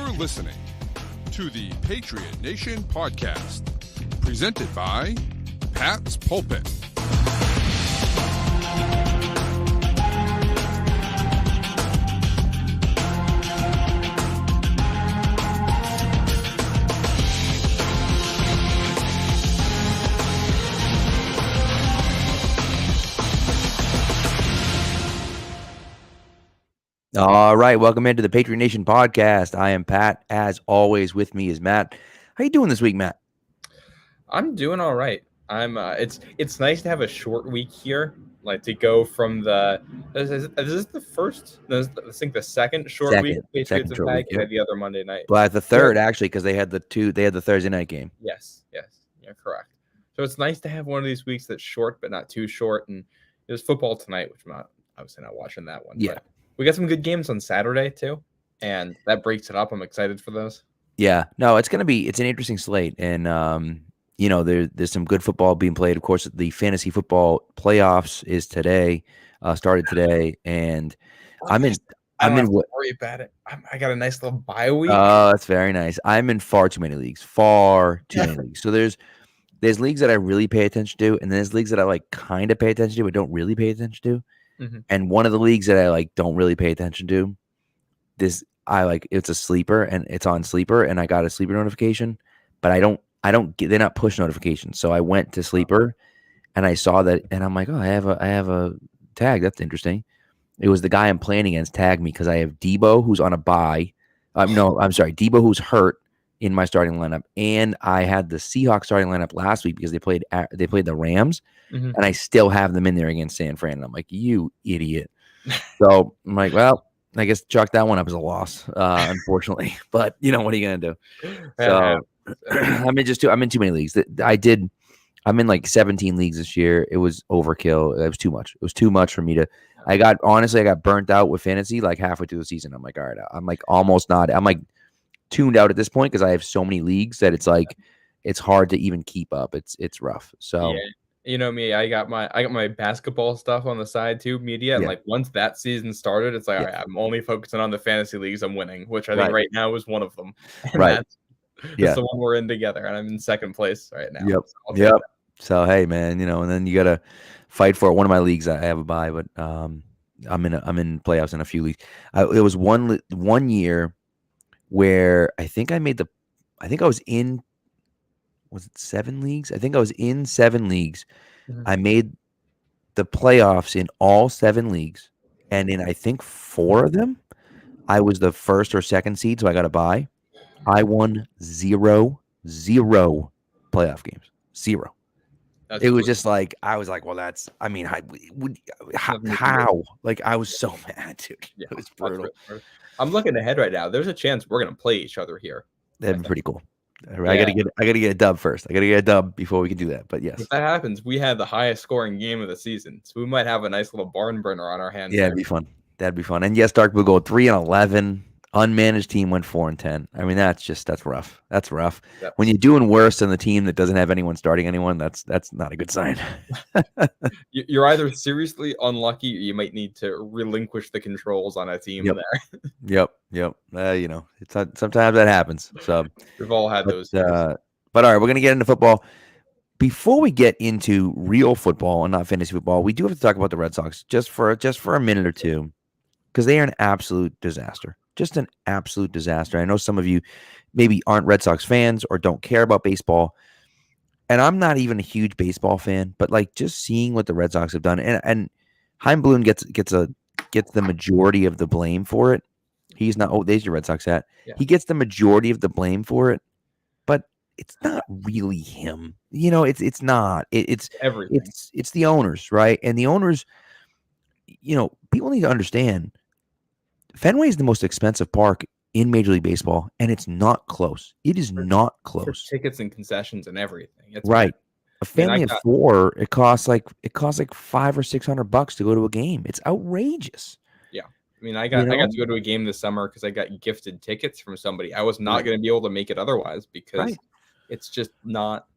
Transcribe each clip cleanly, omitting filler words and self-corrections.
You're listening to the Patriot Nation podcast, presented by Pat's Pulpit. All right, welcome into the Patriot Nation podcast. I am Pat. As always, with me is Matt. How you doing this week, Matt? I'm doing all right. It's nice to have a short week here, like to go from the is this the first? I think the second short week Patriots have had. They had the other Monday night. Well, the third actually, because they had the Thursday night game. Yes, yeah, correct. So it's nice to have one of these weeks that's short but not too short. And there's football tonight, which I'm obviously not watching that one. Yeah. But we got some good games on Saturday too, and that breaks it up. I'm excited for those. Yeah, no, it's an interesting slate, and there's some good football being played. Of course, the fantasy football playoffs is today, started today, and I'm in. Worry about it. I got a nice little bye week. Oh, that's very nice. I'm in far too many leagues. So there's leagues that I really pay attention to, and there's leagues that I like kind of pay attention to, but don't really pay attention to. Mm-hmm. And one of the leagues that I like don't really pay attention to, it's a sleeper and it's on sleeper, and I got a sleeper notification, but they're not push notifications. So I went to sleeper and I saw that, and I'm like, oh, I have a tag. That's interesting. It was the guy I'm playing against tagged me because I have Debo, who's on a bye. Debo, who's hurt in my starting lineup, and I had the Seahawks starting lineup last week because they played the Rams. Mm-hmm. And I still have them in there against San Fran. And I'm like, you idiot. So I'm like, well, I guess chalk that one up as a loss, unfortunately. But what are you gonna do? So I'm in too many leagues. I'm in like 17 leagues this year. It was overkill. It was too much. It was too much for me to. I got burnt out with fantasy like halfway through the season. I'm like, all right, I'm like almost not. I'm like tuned out at this point because I have so many leagues that it's like it's hard to even keep up. It's rough. So. Yeah. You know me, I got my basketball stuff on the side too, media. And like once that season started, it's like, all right, I'm only focusing on the fantasy leagues I'm winning, which I think right now is one of them. And that's the one we're in together, and I'm in second place right now. Yep. So hey, man, and then you gotta fight for it. One of my leagues I have a bye, but I'm in playoffs in a few leagues. It was one year where I think I was in. Was it 7 leagues? I think I was in 7 leagues. Mm-hmm. I made the playoffs in all 7 leagues. And in, I think, 4 of them, I was the first or second seed, so I got a bye. I won 0 playoff games. 0. It was just like, I was like, well, how? Like, I was so mad, dude. Yeah, it was brutal. I'm looking ahead right now. There's a chance we're going to play each other here. That'd be pretty cool. I gotta get a dub first. I gotta get a dub before we can do that. But yes, if that happens, we had the highest scoring game of the season, so we might have a nice little barn burner on our hands. Yeah, it'd be fun. That'd be fun. And yes, Dark Blue go 3-11. Unmanaged team went 4-10. I mean, that's rough. That's rough. Yep. When you're doing worse than the team that doesn't have anyone starting anyone, that's not a good sign. You're either seriously unlucky, or you might need to relinquish the controls on a team there. Yep. Sometimes that happens. So we've all had those. But all right, we're gonna get into football. Before we get into real football and not fantasy football, we do have to talk about the Red Sox just for a minute or two, because they are an absolute disaster. Just an absolute disaster. I know some of you maybe aren't Red Sox fans or don't care about baseball, and I'm not even a huge baseball fan, but like just seeing what the Red Sox have done, and Chaim Bloom gets the majority of the blame for it. He's not. Oh, there's your Red Sox hat. Yeah. He gets the majority of the blame for it, but it's not really him. It's not. It's everything. It's the owners, right? And the owners, people need to understand. Fenway is the most expensive park in Major League Baseball, and it's not close. It is not close. For tickets and concessions and everything. It's right. A family of 4, it costs like $500 or $600 to go to a game. It's outrageous. Yeah. I mean, I got to go to a game this summer because I got gifted tickets from somebody. I was not going to be able to make it otherwise because it's just not.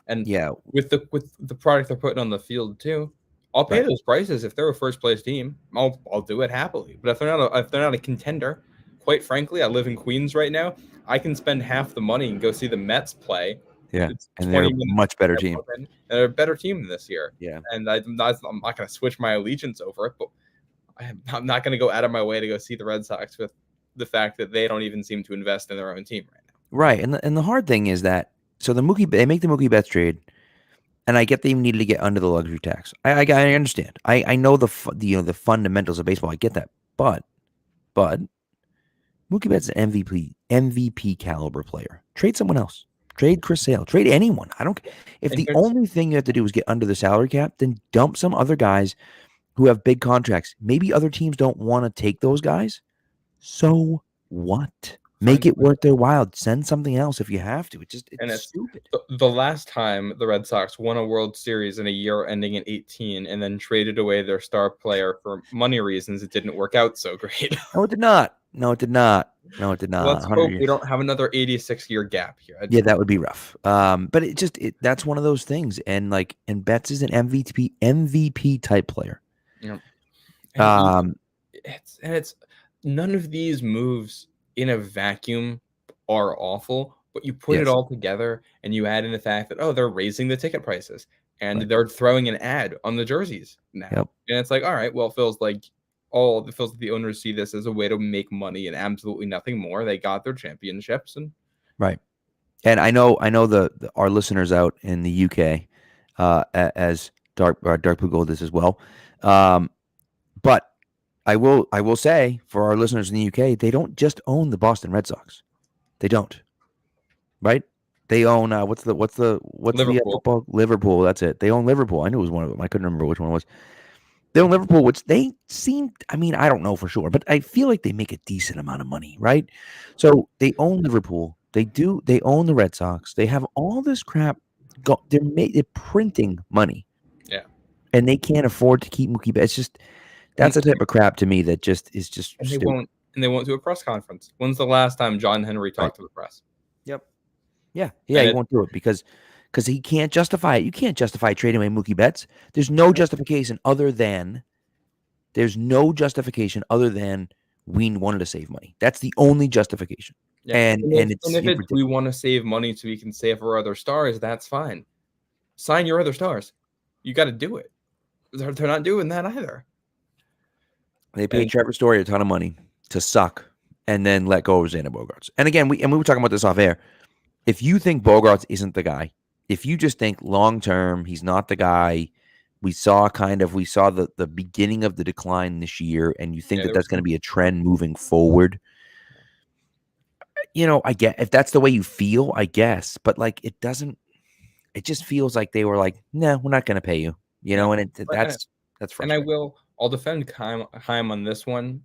And with the product they're putting on the field too, I'll pay those prices if they're a first place team. I'll do it happily. But if they're not a contender, quite frankly, I live in Queens right now. I can spend half the money and go see the Mets play. Yeah, It's and they're a much better team. And they're a better team this year. Yeah, and I'm not going to switch my allegiance over it, but I'm not going to go out of my way to go see the Red Sox with the fact that they don't even seem to invest in their own team right now. Right, and the hard thing is that they make the Mookie Betts trade, and I get they needed to get under the luxury tax. I understand. I know the fundamentals of baseball. I get that, but Mookie Betts is an MVP caliber player. Trade someone else. Trade Chris Sale. Trade anyone. I don't care. If the only thing you have to do is get under the salary cap, then dump some other guys who have big contracts. Maybe other teams don't want to take those guys. So what? Make it worth their while. Send something else if you have to. It's stupid. The last time the Red Sox won a World Series in a year ending in 2018 and then traded away their star player for money reasons, it didn't work out so great. No, it did not. No, it did not. Let's hope we don't have another 86-year gap here. Yeah, that would be rough. But that's one of those things. And Betts is an MVP type player. Yeah. It's none of these moves in a vacuum are awful, but you put it all together and you add in the fact that they're raising the ticket prices and they're throwing an ad on the jerseys now. Yep. And it's like, all right, well, it feels like the owners see this as a way to make money and absolutely nothing more. They got their championships right. And I know our listeners out in the UK, as Dark Pugol does as well. But I will say for our listeners in the UK, they don't just own the Boston Red Sox. They don't. Right? They own what's the football? Liverpool. That's it. They own Liverpool. I knew it was one of them. I couldn't remember which one it was. They own Liverpool, which they seem, I don't know for sure, but I feel like they make a decent amount of money, right? So they own Liverpool. They own the Red Sox. They have all this crap. They're printing money. Yeah. And they can't afford to keep Mookie Betts. That's the type of crap to me that is just stupid. They won't do a press conference. When's the last time John Henry talked to the press? Yep. Yeah. He won't do it because he can't justify it. You can't justify trading away Mookie Betts. There's no justification other than we wanted to save money. That's the only justification. Yeah. And if we want to save money so we can save our other stars, that's fine. Sign your other stars. You got to do it. They're not doing that either. They paid Trevor Story a ton of money to suck and then let go of Xander Bogaerts. And again, we were talking about this off air. If you think Bogaerts isn't the guy, if you just think long term he's not the guy, we saw the beginning of the decline this year, and you think that's going to be a trend moving forward. I get if that's the way you feel, I guess, but it doesn't. It just feels like they were like, "No, we're not going to pay you," and that's frustrating. And I'll defend Heim on this one.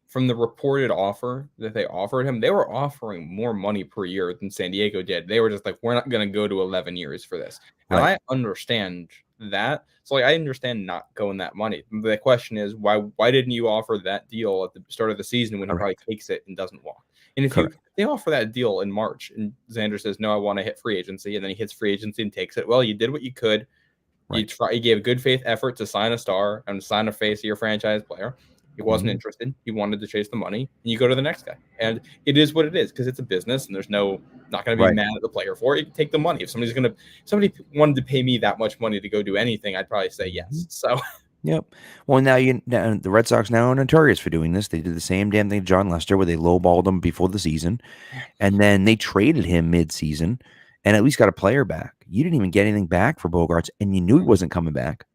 From the reported offer that they offered him, they were offering more money per year than San Diego did. They were just like, we're not going to go to 11 years for this. And I understand that. So I understand not going that money. The question is, why didn't you offer that deal at the start of the season when he probably takes it and doesn't walk? And if they offer that deal in March and Xander says, no, I want to hit free agency, and then he hits free agency and takes it, well, you did what you could. Right. You gave good faith effort to sign a star and sign a face of your franchise player. He wasn't interested. He wanted to chase the money. And you go to the next guy. And it is what it is because it's a business and there's not going to be mad at the player for it. You can take the money. If somebody wanted to pay me that much money to go do anything, I'd probably say yes. So, yep. Well, now the Red Sox now are notorious for doing this. They did the same damn thing to John Lester where they lowballed him before the season. And then they traded him mid-season and at least got a player back. You didn't even get anything back for Bogaerts, and you knew he wasn't coming back.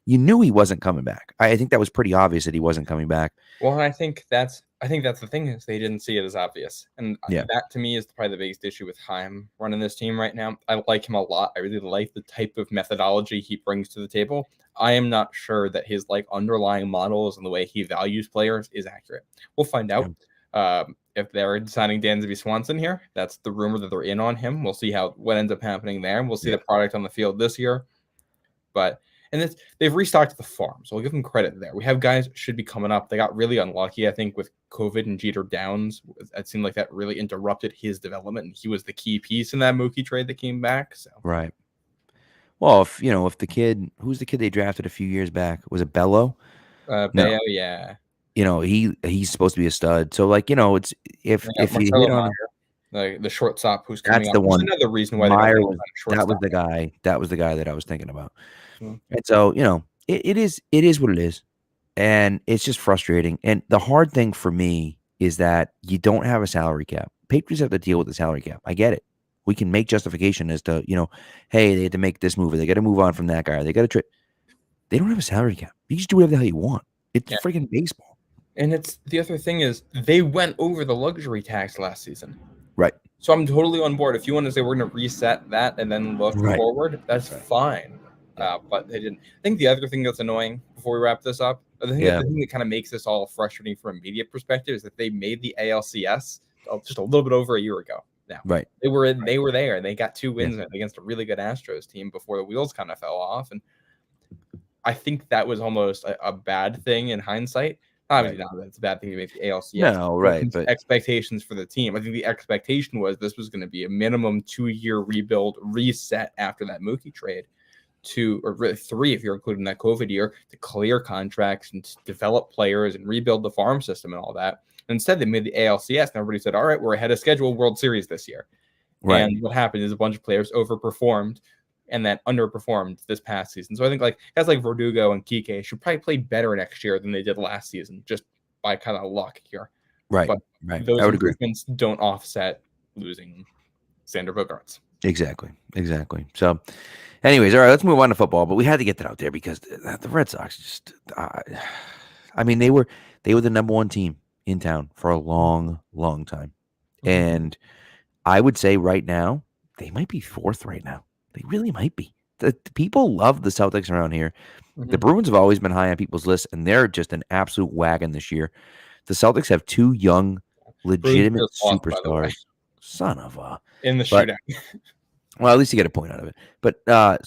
I think that was pretty obvious that he wasn't coming back. Well, I think that's the thing is they didn't see it as obvious, and that to me is probably the biggest issue with Heim running this team right now. I like him a lot. I really like the type of methodology he brings to the table. I am not sure that his underlying models and the way he values players is accurate. We'll find out. If they're signing Dansby Swanson here, that's the rumor that they're in on him. We'll see what ends up happening there. We'll see the product on the field this year. They've restocked the farm, so we'll give them credit there. We have guys that should be coming up. They got really unlucky, I think, with COVID and Jeter Downs. It seemed like that really interrupted his development, and he was the key piece in that Mookie trade that came back. So right. Well, if the kid, who's the kid they drafted a few years back? Was it Bello? Bello, yeah. he's supposed to be a stud. So like, it's if you hit on the shortstop who's coming that's up. the one. Another reason why Meyer that was the guy. That was the guy that I was thinking about. And so, it is what it is. And it's just frustrating. And the hard thing for me is that you don't have a salary cap. Patriots have to deal with the salary cap. I get it. We can make justification as to, hey, they had to make this move, or they got to move on from that guy, or they got to trade. They don't have a salary cap. You just do whatever the hell you want. It's freaking baseball. And it's the other thing is they went over the luxury tax last season. Right. So I'm totally on board. If you want to say we're going to reset that and then look forward, that's fine. But they didn't. I think the other thing that's annoying before we wrap this up, the thing that kind of makes this all frustrating from a media perspective is that they made the ALCS just a little bit over a year ago. Now, right? They were there, and they got 2 wins against a really good Astros team before the wheels kind of fell off. And I think that was almost a bad thing in hindsight. Obviously, not that it's a bad thing to make the ALCS. No, right. But expectations for the team. I think the expectation was this was going to be a minimum 2-year rebuild reset after that Mookie trade. 2 or 3 if you're including that COVID year to clear contracts and to develop players and rebuild the farm system and all that. Instead, they made the ALCS and everybody said, all right, we're ahead of schedule World Series this year. Right. And what happened is a bunch of players overperformed and then underperformed this past season. So I think like guys like Verdugo and Kike should probably play better next year than they did last season, just by kind of luck here. Right. But those improvements don't offset losing Xander Bogaerts. Exactly. So anyways, all right, let's move on to football. But we had to get that out there because the Red Sox just, they were the number 1 team in town for a long, long time. And I would say right now, they might be 4th right now. They really might be. The people love the Celtics around here. The Bruins have always been high on people's lists, and they're just an absolute wagon this year. The Celtics have 2 young, legitimate superstars. Son of a... In the shootout. Well, at least you get a point out of it. But the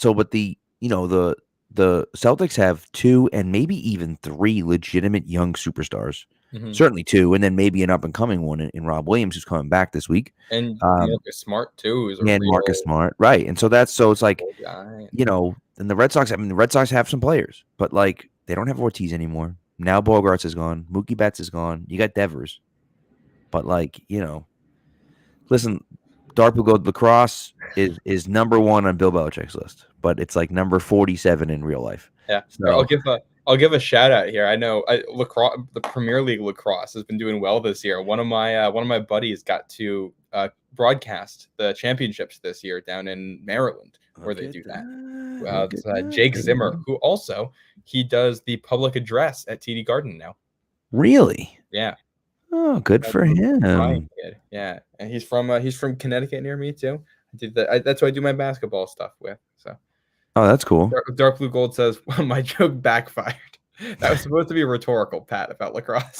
Celtics have 2 and maybe even 3 legitimate young superstars. Certainly 2, and then maybe an up and coming one in Rob Williams, who's coming back this week. And Marcus Smart too. Marcus Smart, right? And so it's like, and the Red Sox. The Red Sox have some players, but like they don't have Ortiz anymore. Now Bogarts is gone. Mookie Betts is gone. You got Devers, but like listen. Dark Blue Gold lacrosse is number 1 on Bill Belichick's list, but it's like number 47 in real life. Yeah, so, I'll give a shout out here. I know lacrosse, the Premier League lacrosse has been doing well this year. One of my buddies got to broadcast the championships this year down in Maryland, where they do that. It's Jake Zimmer, who also he does the public address at TD Garden now. Really? Yeah. Oh, good for him. Yeah, and he's from Connecticut near me too. That's who I do my basketball stuff with. So, oh, that's cool. Dark Blue Gold says my joke backfired. That was supposed to be rhetorical, Pat, about lacrosse.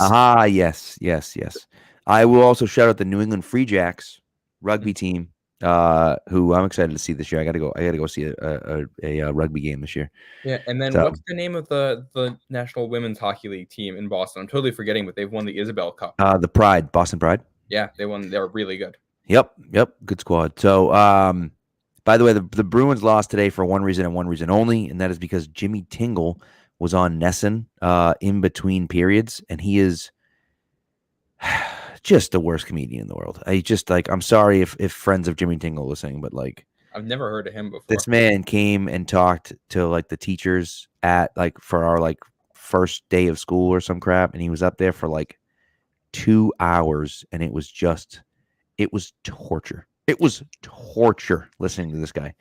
Yes. I will also shout out the New England Free Jacks rugby team, who I'm excited to see this year. I gotta go see a rugby game this year. Yeah, and then what's the name of the National Women's Hockey League team in Boston? I'm totally forgetting, but they've won the Isabel Cup. The Pride, Boston Pride. Yeah, they won. They were really good. Yep, good squad. So, by the way, the Bruins lost today for one reason and one reason only, and that is because Jimmy Tingle was on Nesson in between periods, and he is just the worst comedian in the world. I'm sorry if friends of Jimmy Tingle listening, but like I've never heard of him before. This man came and talked to like the teachers at like for our like first day of school or some crap, and he was up there for like 2 hours, and it was torture. It was torture listening to this guy.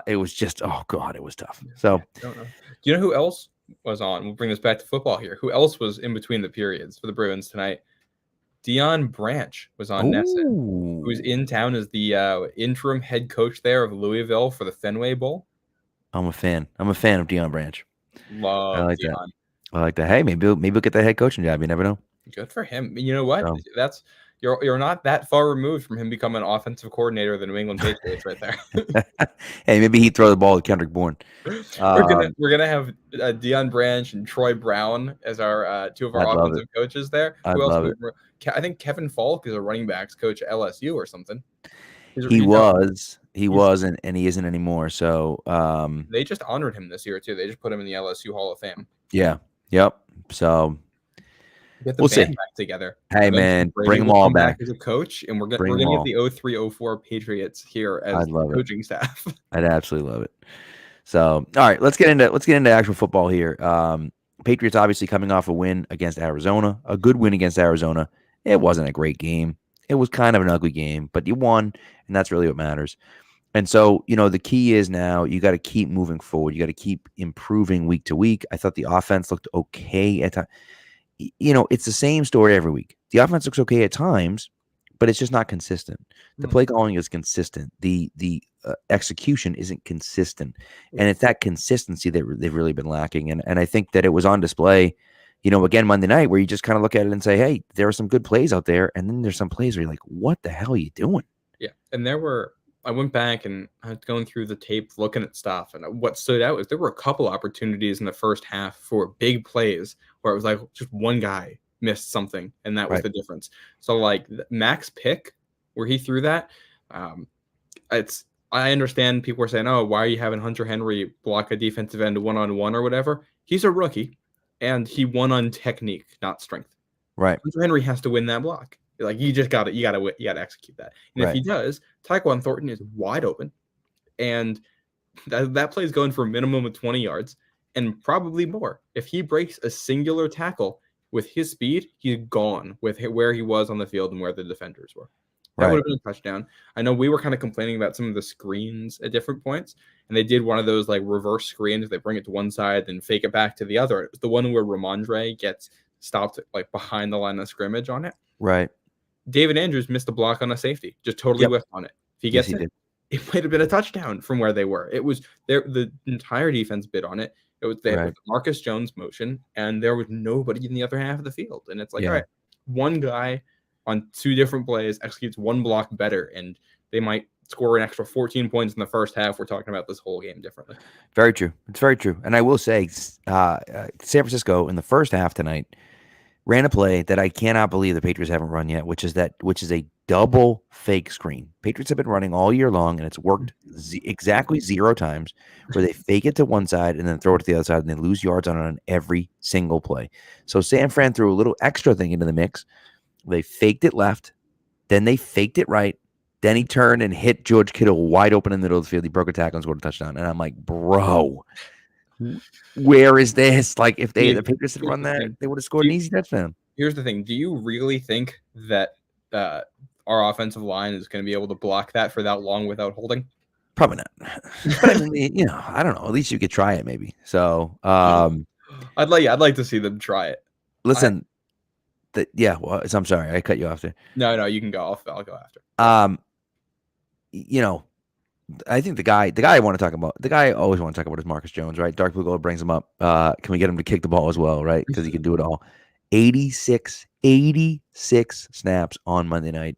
It was just, oh God, it was tough. So, I don't know. Do you know who else was on? We'll bring this back to football here. Who else was in between the periods for the Bruins tonight? Deion Branch was on Nesson, who's in town as the interim head coach there of Louisville for the Fenway Bowl. I'm a fan of Deion Branch. Love I like Deion. that. I like that. Hey, maybe he'll get the head coaching job. You never know. Good for him. You know what? That's you're not that far removed from him becoming an offensive coordinator of the New England Patriots right there. Hey, maybe he'd throw the ball to Kendrick Bourne. We're gonna have Deion Branch and Troy Brown as our 2 of our offensive coaches there. Who else? I think Kevin Falk is a running backs coach at LSU or something. He was, and he isn't anymore. So they just honored him this year too. They just put him in the LSU Hall of Fame. Yeah. Yep. So Get the We'll band see. back together. Hey, Eventually, man, Brady bring them will all come back. as a coach, and we're Bring gonna them get all. the 03-04 Patriots here as I'd the love it. coaching staff. I'd absolutely love it. So, all right, let's get into actual football here. Patriots obviously coming off a win against Arizona, a good win against Arizona. It wasn't a great game. It was kind of an ugly game, but you won, and that's really what matters. And so, the key is now you got to keep moving forward. You got to keep improving week to week. I thought the offense looked okay at times. It's the same story every week. The offense looks okay at times, but it's just not consistent. The play calling is consistent. The execution isn't consistent, and it's that consistency that they've really been lacking. And I think that it was on display, again Monday night, where you just kind of look at it and say, hey, there are some good plays out there, and then there's some plays where you're like, what the hell are you doing? Yeah, and I went back and I was going through the tape, looking at stuff, and what stood out is there were a couple opportunities in the first half for big plays where it was like just one guy missed something, and that was the difference. So like Mac's pick where he threw that, I understand people are saying, oh, why are you having Hunter Henry block a defensive end one-on-one or whatever? He's a rookie, and he won on technique, not strength. Right. Hunter Henry has to win that block. Like you gotta execute that. And if he does, Tyquan Thornton is wide open, and that play is going for a minimum of 20 yards and probably more. If he breaks a singular tackle with his speed, he's gone with where he was on the field and where the defenders were. That would have been a touchdown. I know we were kind of complaining about some of the screens at different points, and they did one of those like reverse screens. They bring it to one side, then fake it back to the other. It was the one where Ramondre gets stopped like behind the line of scrimmage on it. Right. David Andrews missed a block on a safety, just totally whiffed on it. If he gets it, it might have been a touchdown from where they were. It was there. The entire defense bid on it. It was they had the Marcus Jones motion, and there was nobody in the other half of the field. And it's like, all right, one guy on two different plays executes one block better, and they might score an extra 14 points in the first half. We're talking about this whole game differently. Very true. It's very true. And I will say, San Francisco in the first half tonight ran a play that I cannot believe the Patriots haven't run yet, which is a double fake screen. Patriots have been running all year long, and it's worked exactly 0 times, where they fake it to one side and then throw it to the other side, and they lose yards on every single play. So San Fran threw a little extra thing into the mix. They faked it left, then they faked it right, then he turned and hit George Kittle wide open in the middle of the field. He broke a tackle and scored a touchdown. And I'm like, bro, where is this? Like, if the Patriots had run that, they would have scored an easy touchdown. Here's the thing. Do you really think that our offensive line is going to be able to block that for that long without holding? Probably not. But I mean, I don't know. At least you could try it, maybe. So, I'd like to see them try it. Listen, well, I'm sorry, I cut you off there. No, you can go. I'll go after. I think the guy I want to talk about, the guy I always want to talk about is Marcus Jones, right? Dark Blue Gold brings him up. Can we get him to kick the ball as well, right? Because he can do it all. 86 snaps on Monday night.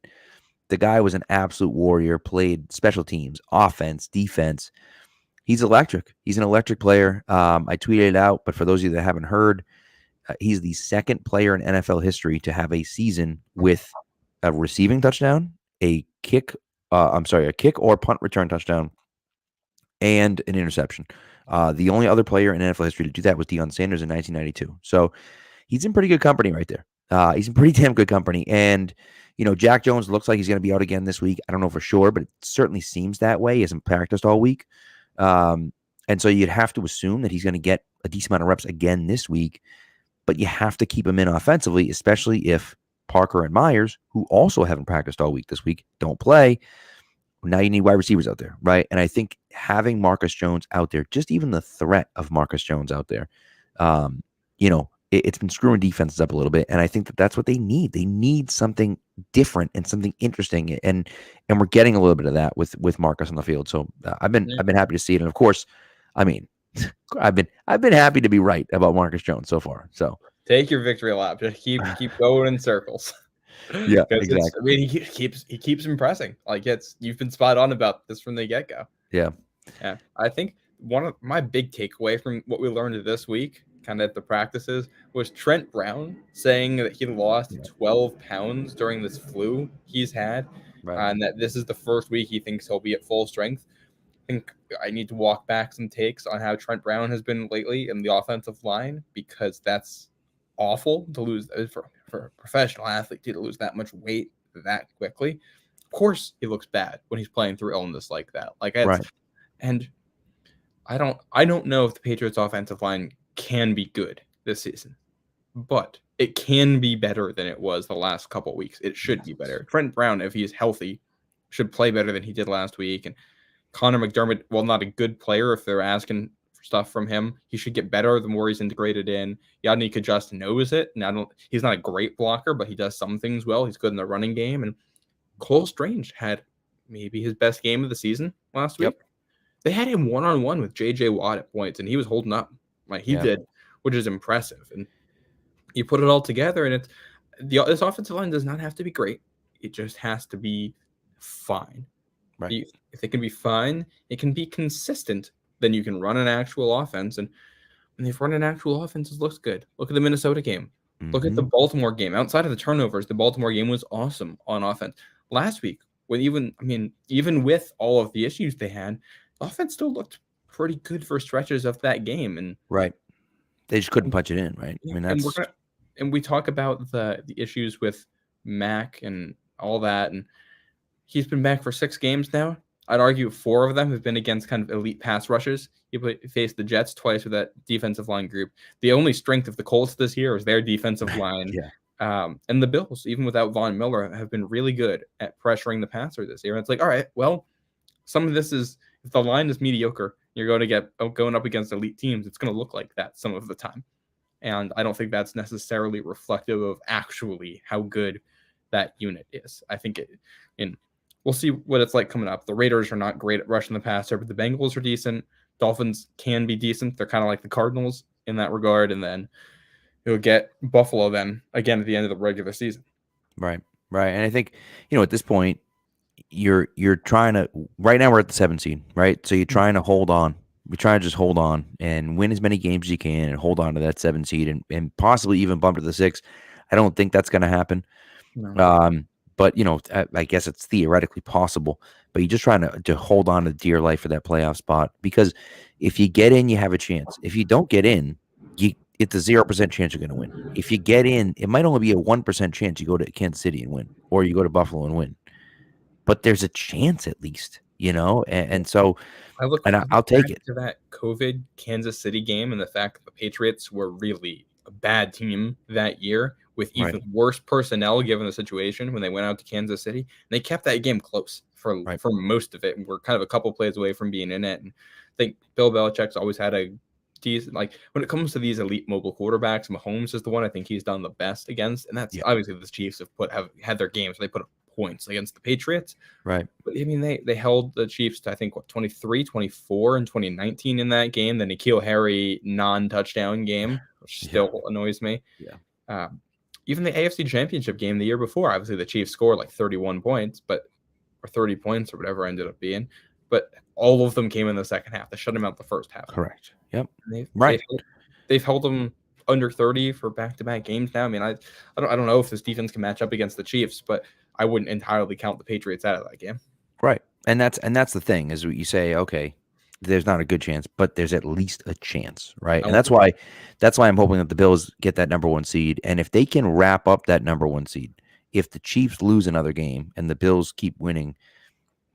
The guy was an absolute warrior, played special teams, offense, defense. He's electric. He's an electric player. I tweeted it out, but for those of you that haven't heard, he's the second player in NFL history to have a season with a receiving touchdown, a kick or punt return touchdown, and an interception. The only other player in NFL history to do that was Deion Sanders in 1992. So he's in pretty good company right there. He's in pretty damn good company. And, Jack Jones looks like he's going to be out again this week. I don't know for sure, but it certainly seems that way. He hasn't practiced all week. And so you'd have to assume that he's going to get a decent amount of reps again this week. But you have to keep him in offensively, especially if Parker and Myers, who also haven't practiced all week this week, don't play. Now you need wide receivers out there, right? And I think having Marcus Jones out there, just even the threat of Marcus Jones out there, it's been screwing defenses up a little bit. And I think that that's what they need. They need something different and something interesting. And we're getting a little bit of that with Marcus on the field. So I've been happy to see it. And of course, I mean, I've been happy to be right about Marcus Jones so far. So take your victory lap. Just keep going in circles. Yeah, exactly. I mean, he keeps impressing. Like you've been spot on about this from the get-go. Yeah. I think one of my big takeaway from what we learned this week, kind of at the practices, was Trent Brown saying that he lost 12 pounds during this flu he's had, and that this is the first week he thinks he'll be at full strength. I think I need to walk back some takes on how Trent Brown has been lately in the offensive line, because that's awful to lose for a professional athlete to lose that much weight that quickly. Of course, he looks bad when he's playing through illness like that. Right. And I don't know if the Patriots offensive line can be good this season, but it can be better than it was the last couple of weeks. It should be better. Trent Brown, if he's healthy, should play better than he did last week. And Connor McDermott, while not a good player, if they're asking for stuff from him, he should get better the more he's integrated in. Yannick just knows it. And he's not a great blocker, but he does some things well. He's good in the running game. And Cole Strange had maybe his best game of the season last week. Yep. They had him one-on-one with J.J. Watt at points, and he was holding up like he did, which is impressive. And you put it all together, and this offensive line does not have to be great. It just has to be fine. Right. If it can be fine, it can be consistent, then you can run an actual offense. And when they've run an actual offense, it looks good. Look at the Minnesota game. Mm-hmm. Look at the Baltimore game. Outside of the turnovers, the Baltimore game was awesome on offense. Last week, even with all of the issues they had, offense still looked pretty good for stretches of that game. And right. They just couldn't punch it in, right? Yeah, I mean, that's and we talk about the issues with Mac and all that, and he's been back for 6 games now. I'd argue 4 of them have been against kind of elite pass rushers. He faced the Jets twice with that defensive line group. The only strength of the Colts this year is their defensive line. And the Bills, even without Von Miller, have been really good at pressuring the passer this year. And it's like, all right, well, some of this is, if the line is mediocre, you're going up against elite teams, it's going to look like that some of the time. And I don't think that's necessarily reflective of actually how good that unit is. I think we'll see what it's like coming up. The Raiders are not great at rushing the passer, but the Bengals are decent. Dolphins can be decent. They're kind of like the Cardinals in that regard. And then you'll get Buffalo then again at the end of the regular season. Right. And I think, at this point, you're trying to, right now we're at the 7th seed, right? So you're trying to hold on. You're trying to just hold on and win as many games as you can and hold on to that 7th seed and possibly even bump to the 6th. I don't think that's going to happen. No. But, I guess it's theoretically possible. But you're just trying to hold on to dear life for that playoff spot. Because if you get in, you have a chance. If you don't get in, it's a 0% chance you're going to win. If you get in, it might only be a 1% chance you go to Kansas City and win. Or you go to Buffalo and win. But there's a chance at least, and so I'll take it. To that COVID Kansas City game and the fact that the Patriots were really a bad team that year with even worse personnel given the situation when they went out to Kansas City. And they kept that game close for most of it. And we're kind of a couple plays away from being in it. And I think Bill Belichick's always had a decent, when it comes to these elite mobile quarterbacks, Mahomes is the one I think he's done the best against. And that's obviously the Chiefs have had their games where they put up points against the Patriots. Right. But they held the Chiefs to, I think, 23, 24 in 2019 in that game, the N'Keal Harry non-touchdown game, which still annoys me. Yeah. Even the AFC Championship game the year before, obviously the Chiefs scored 31 points, or 30 points or whatever it ended up being. But all of them came in the second half. They shut them out the first half. Correct. Yep. They've held them under 30 for back-to-back games now. I mean, I don't know if this defense can match up against the Chiefs, but I wouldn't entirely count the Patriots out of that game. Right. And that's the thing is you say, okay, there's not a good chance, but there's at least a chance, right? And that's why I'm hoping that the Bills get that number 1 seed. And if they can wrap up that number 1 seed, if the Chiefs lose another game and the Bills keep winning,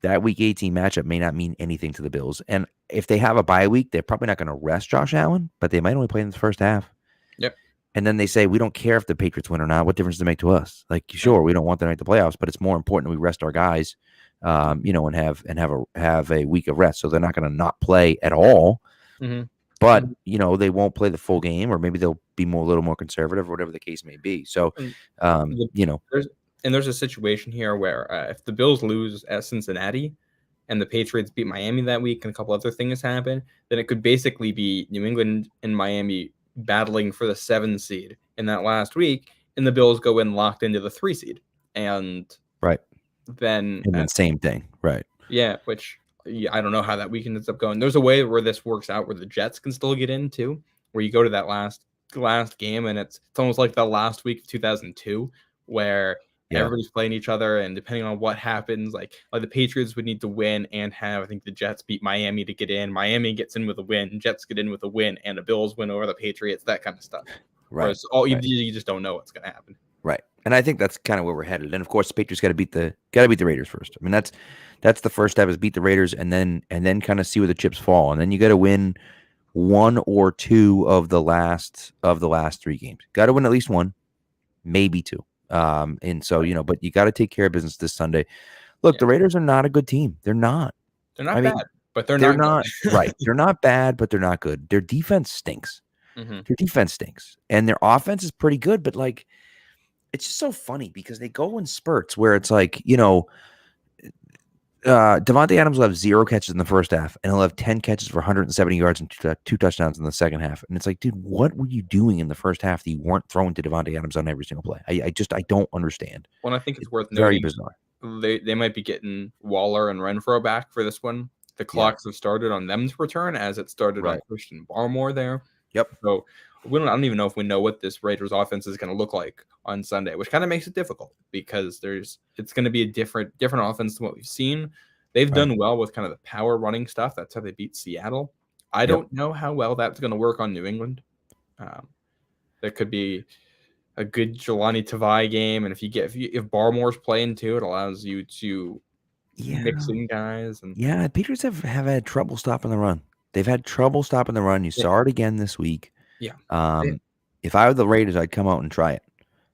that week 18 matchup may not mean anything to the Bills. And if they have a bye week, they're probably not going to rest Josh Allen, but they might only play in the first half. Yep. And then they say, we don't care if the Patriots win or not. What difference does it make to us? Sure, we don't want them to make the playoffs, but it's more important that we rest our guys, and have a week of rest. So they're not going to not play at all. Mm-hmm. But, they won't play the full game, or maybe they'll be a little more conservative, or whatever the case may be. So, there's a situation here where if the Bills lose at Cincinnati and the Patriots beat Miami that week and a couple other things happen, then it could basically be New England and Miami battling for the 7 seed in that last week, and the Bills go in locked into the 3 seed. And then same thing. Right. Yeah. Which I don't know how that weekend ends up going. There's a way where this works out where the Jets can still get in too, where you go to that last game and it's almost like the last week of 2002 where everybody's playing each other, and depending on what happens, like the Patriots would need to win and have, I think the Jets beat Miami to get in. Miami gets in with a win, Jets get in with a win, and the Bills win over the Patriots, that kind of stuff. Right. You just don't know what's going to happen. Right. And I think that's kind of where we're headed. And of course, the Patriots got to beat the Raiders first. I mean, that's the first step, is beat the Raiders, and then kind of see where the chips fall. And then you got to win one or two of the last 3 games. Got to win at least one, maybe 2. And so, but you got to take care of business this Sunday. Look, the Raiders are not a good team. They're not. They're not bad, but they're not right. They're not bad, but they're not good. Their defense stinks. Mm-hmm. Their defense stinks, and their offense is pretty good. But like, it's just so funny because they go in spurts where it's like, Davante Adams will have 0 catches in the first half, and he'll have 10 catches for 170 yards and 2 touchdowns in the second half. And it's like, dude, what were you doing in the first half that you weren't throwing to Davante Adams on every single play? I don't understand. Well, I think it's worth very noting, bizarre. They might be getting Waller and Renfrow back for this one. The clocks have started on them to return, as it started on Christian Barmore there. Yep. So I don't even know if we know what this Raiders offense is going to look like on Sunday, which kind of makes it difficult because it's going to be a different offense than what we've seen. They've done well with kind of the power running stuff. That's how they beat Seattle. I don't know how well that's going to work on New England. There could be a good Jelani Tavai game, and if Barmore's playing too, it allows you to mix in guys. And Patriots have had trouble stopping the run. They've had trouble stopping the run. You saw it again this week. Yeah. If I were the Raiders, I'd come out and try it.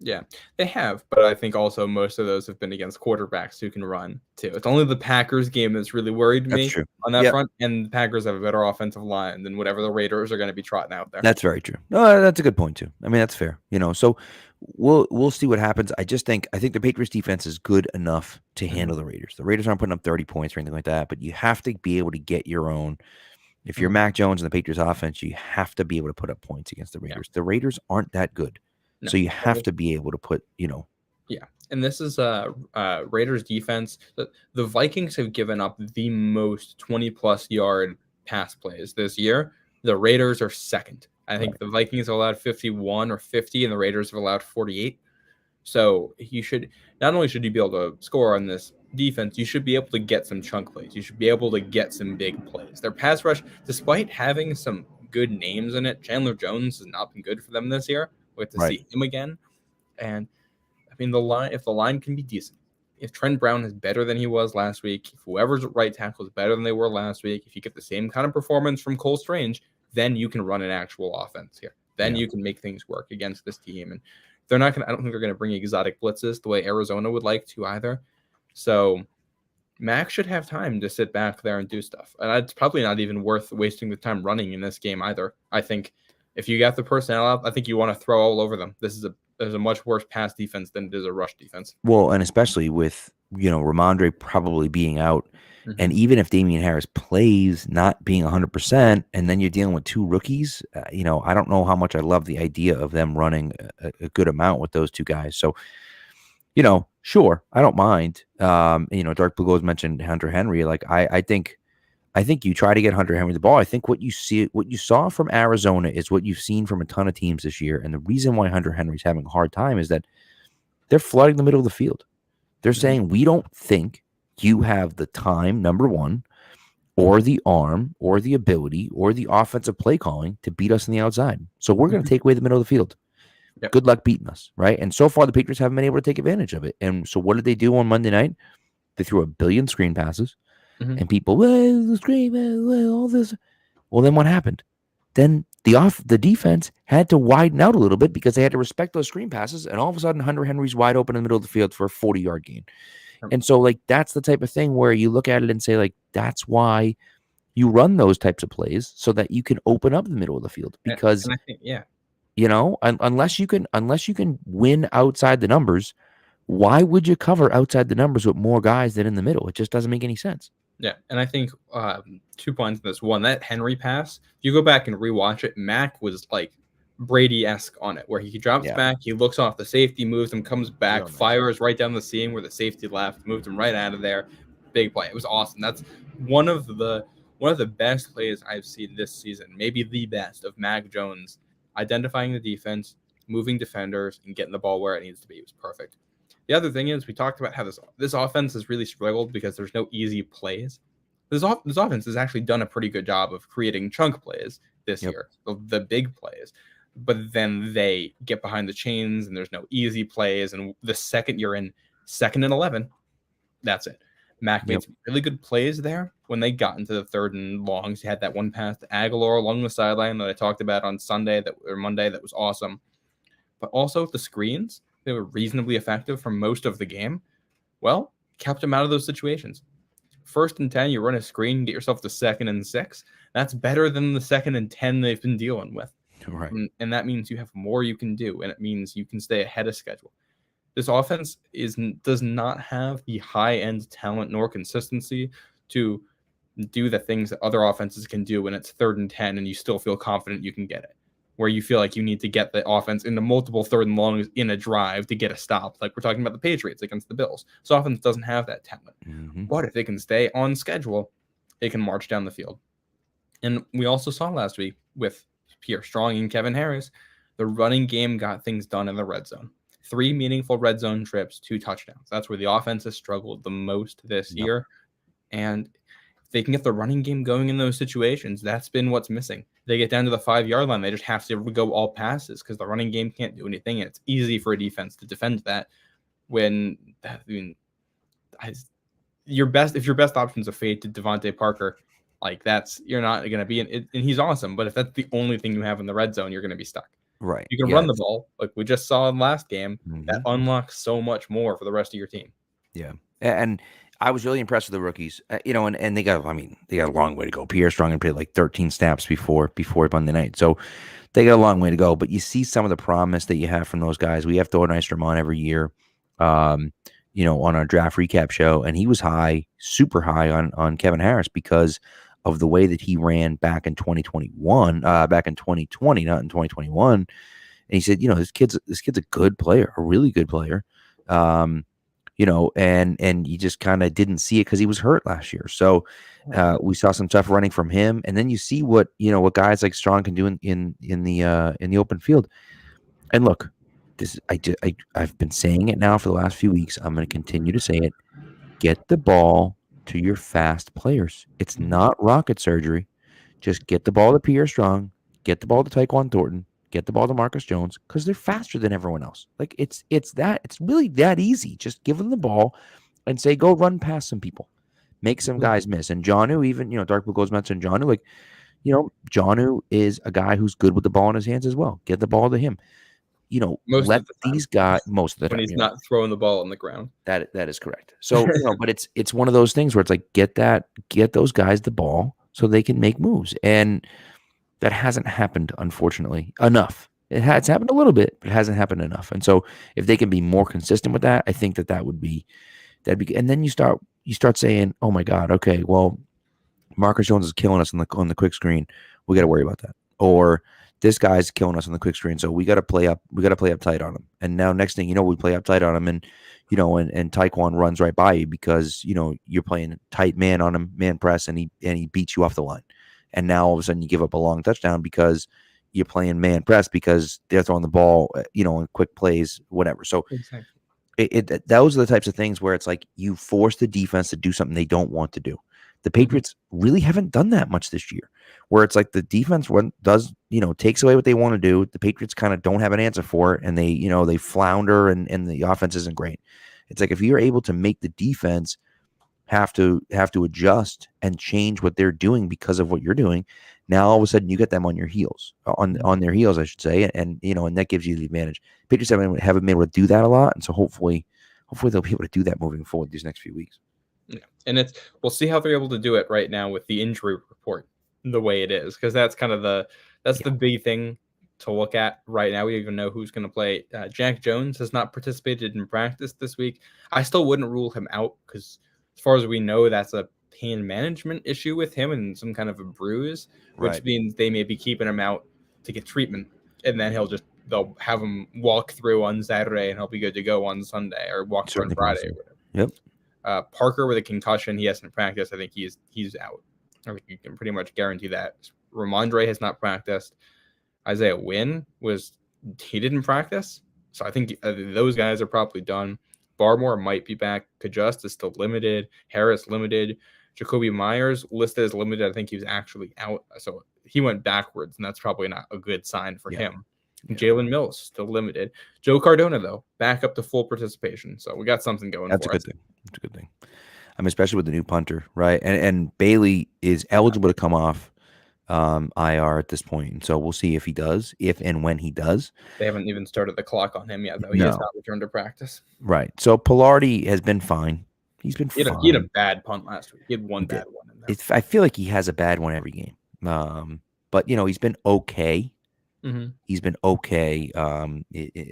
Yeah, they have, but I think also most of those have been against quarterbacks who can run too. It's only the Packers game that's really worried me on that front, and the Packers have a better offensive line than whatever the Raiders are going to be trotting out there. That's very true. No, that's a good point too. I mean, that's fair. So we'll see what happens. I think the Patriots defense is good enough to handle the Raiders. The Raiders aren't putting up 30 points or anything like that, but you have to be able to get your own. If you're Mac Jones and the Patriots offense, you have to be able to put up points against the Raiders. The Raiders aren't that good. No. So you have to be able to put, Yeah. And this is Raiders defense. The Vikings have given up the most 20-plus yard pass plays this year. The Raiders are second. I think the Vikings have allowed 51 or 50, and the Raiders have allowed 48. So not only should you be able to score on this defense, you should be able to get some chunk plays. You should be able to get some big plays. Their pass rush, despite having some good names in it, Chandler Jones has not been good for them this year. We have to see him again. And I mean, if the line can be decent, if Trent Brown is better than he was last week, if whoever's right tackle is better than they were last week, if you get the same kind of performance from Cole Strange, then you can run an actual offense here. Then you can make things work against this team. And I don't think they're going to bring exotic blitzes the way Arizona would like to either. So Mac should have time to sit back there and do stuff. And it's probably not even worth wasting the time running in this game either. I think if you got the personnel out, I think you want to throw all over them. This is a much worse pass defense than it is a rush defense. Well, and especially with, Ramondre probably being out. Mm-hmm. And even if Damian Harris plays not being 100%, and then you're dealing with 2 rookies, I don't know how much I love the idea of them running a good amount with those 2 guys. So, sure, I don't mind. Dark Blue Goes mentioned Hunter Henry. Like, I think you try to get Hunter Henry the ball. I think what you saw from Arizona is what you've seen from a ton of teams this year. And the reason why Hunter Henry's having a hard time is that they're flooding the middle of the field. They're saying, we don't think you have the time, number one, or the arm, or the ability, or the offensive play calling to beat us on the outside. So we're going to take away the middle of the field. Yep. Good luck beating us, right? And so far, the Patriots haven't been able to take advantage of it. And so what did they do on Monday night? They threw a billion screen passes. Mm-hmm. And people, the screen, all this. Well, then what happened? Then the defense had to widen out a little bit because they had to respect those screen passes. And all of a sudden, Hunter Henry's wide open in the middle of the field for a 40-yard gain. And so, that's the type of thing where you look at it and say, that's why you run those types of plays so that you can open up the middle of the field. Because, and I think, unless you can win outside the numbers, why would you cover outside the numbers with more guys than in the middle? It just doesn't make any sense. Yeah, and I think 2 points in this. One, that Henry pass, if you go back and rewatch it, Mac was like Brady-esque on it, where he drops back, he looks off the safety, moves him, comes back, fires right down the seam where the safety left, moved him right out of there. Big play. It was awesome. That's one of the best plays I've seen this season, maybe the best, of Mac Jones identifying the defense, moving defenders, and getting the ball where it needs to be. It was perfect. The other thing is, we talked about how this offense has really struggled because there's no easy plays. This offense has actually done a pretty good job of creating chunk plays this year, the big plays. but then they get behind the chains and there's no easy plays. And the second you're in 2nd and 11, that's it. Mac made some really good plays there when they got into the 3rd and longs. He had that one pass to Aguilar along the sideline that I talked about on Monday that was awesome. But also the screens, they were reasonably effective for most of the game. Well, kept him out of those situations. 1st and 10, you run a screen, get yourself to 2nd and 6. That's better than the 2nd and 10 they've been dealing with. Right. And that means you have more you can do, and it means you can stay ahead of schedule. This offense does not have the high-end talent nor consistency to do the things that other offenses can do when it's 3rd and 10 and you still feel confident you can get it, where you feel like you need to get the offense into multiple 3rd and longs in a drive to get a stop, like we're talking about the Patriots against the Bills. This offense doesn't have that talent. But if they can stay on schedule, they can march down the field. And we also saw last week with Pierre Strong and Kevin Harris, the running game got things done in the red zone. 3 meaningful red zone trips, 2 touchdowns. That's where the offense has struggled the most this year. And if they can get the running game going in those situations, that's been what's missing. They get down to the 5-yard line, they just have to go all passes because the running game can't do anything. And it's easy for a defense to defend that when if your best option is a fade to Devontae Parker, like you're not going to be in it. And he's awesome. But if that's the only thing you have in the red zone, you're going to be stuck. Right. You can run the ball like we just saw in last game. That unlocks so much more for the rest of your team. Yeah. And I was really impressed with the rookies, and they got a long way to go. Pierre Strong had played like 13 snaps before Monday night. So they got a long way to go, but you see some of the promise that you have from those guys. We have Thor Nystrom on every year, on our draft recap show, and he was super high on Kevin Harris because of the way that he ran back in 2021, back in 2020, not in 2021. And he said, this kid's a good player, a really good player. And you just kind of didn't see it because he was hurt last year. So we saw some tough running from him. And then you see what guys like Strong can do in the open field. And look, I've been saying it now for the last few weeks. I'm going to continue to say it. Get the ball to your fast players. It's not rocket surgery. Just get the ball to Pierre Strong, get the ball to Tyquan Thornton, get the ball to Marcus Jones, because they're faster than everyone else. Like it's really that easy. Just give them the ball and say, go run past some people, make some guys miss. And Jonnu, even Dark Blue Goes mentioned Jonnu, Jonnu is a guy who's good with the ball in his hands as well. Get the ball to him. Let these guys most of the time when he's not throwing the ball on the ground. That is correct. So, but it's one of those things where it's like get those guys the ball so they can make moves, and that hasn't happened, unfortunately, enough. It's happened a little bit, but it hasn't happened enough. And so, if they can be more consistent with that, I think that'd be. And then you start saying, "Oh my God, okay, well, Marcus Jones is killing us on the quick screen. We got to worry about that." Or this guy's killing us on the quick screen, so we got to play up. We got to play up tight on him. And now, next thing you know, we play up tight on him, and and Tyquan runs right by you because you're playing tight man on him, man press, and he beats you off the line. And now all of a sudden you give up a long touchdown because you're playing man press because they're throwing the ball, in quick plays, whatever. So those are the types of things where it's like you force the defense to do something they don't want to do. The Patriots really haven't done that much this year, where it's like the defense does, takes away what they want to do. The Patriots kind of don't have an answer for it, and they flounder, and the offense isn't great. It's like if you're able to make the defense have to adjust and change what they're doing because of what you're doing, now all of a sudden you get them on your heels, on their heels, I should say, and that gives you the advantage. Patriots haven't been able to do that a lot, and so hopefully they'll be able to do that moving forward these next few weeks. Yeah. And we'll see how they're able to do it right now with the injury report the way it is, because that's kind of the big thing to look at right now. We don't even know who's going to play. Jack Jones has not participated in practice this week. I still wouldn't rule him out because as far as we know, that's a pain management issue with him and some kind of a bruise, which means they may be keeping him out to get treatment, and then they'll have him walk through on Saturday and he'll be good to go on Sunday, or walk through on Friday. Or whatever. Yep. Parker with a concussion, he hasn't practiced. I think he's out. I think you can pretty much guarantee that. Ramondre has not practiced. Isaiah Wynn he didn't practice, so I think those guys are probably done. Barmore might be back. Cajuste is still limited. Harris limited. Jacoby Myers listed as limited. I think he was actually out, so he went backwards, and that's probably not a good sign for him. Yeah. Jalen Mills still limited. Joe Cardona though back up to full participation, so we got something going. That's a good thing. That's a good thing. I mean, especially with the new punter, right? And Bailey is eligible to come off IR at this point, and so we'll see if he does, if and when he does. They haven't even started the clock on him yet, though. He has not returned to practice. Right. So Pilardi has been fine. He's been fine. He had a bad punt last week. He had one bad one in there. I feel like he has a bad one every game. But he's been okay. Mm-hmm. He's been okay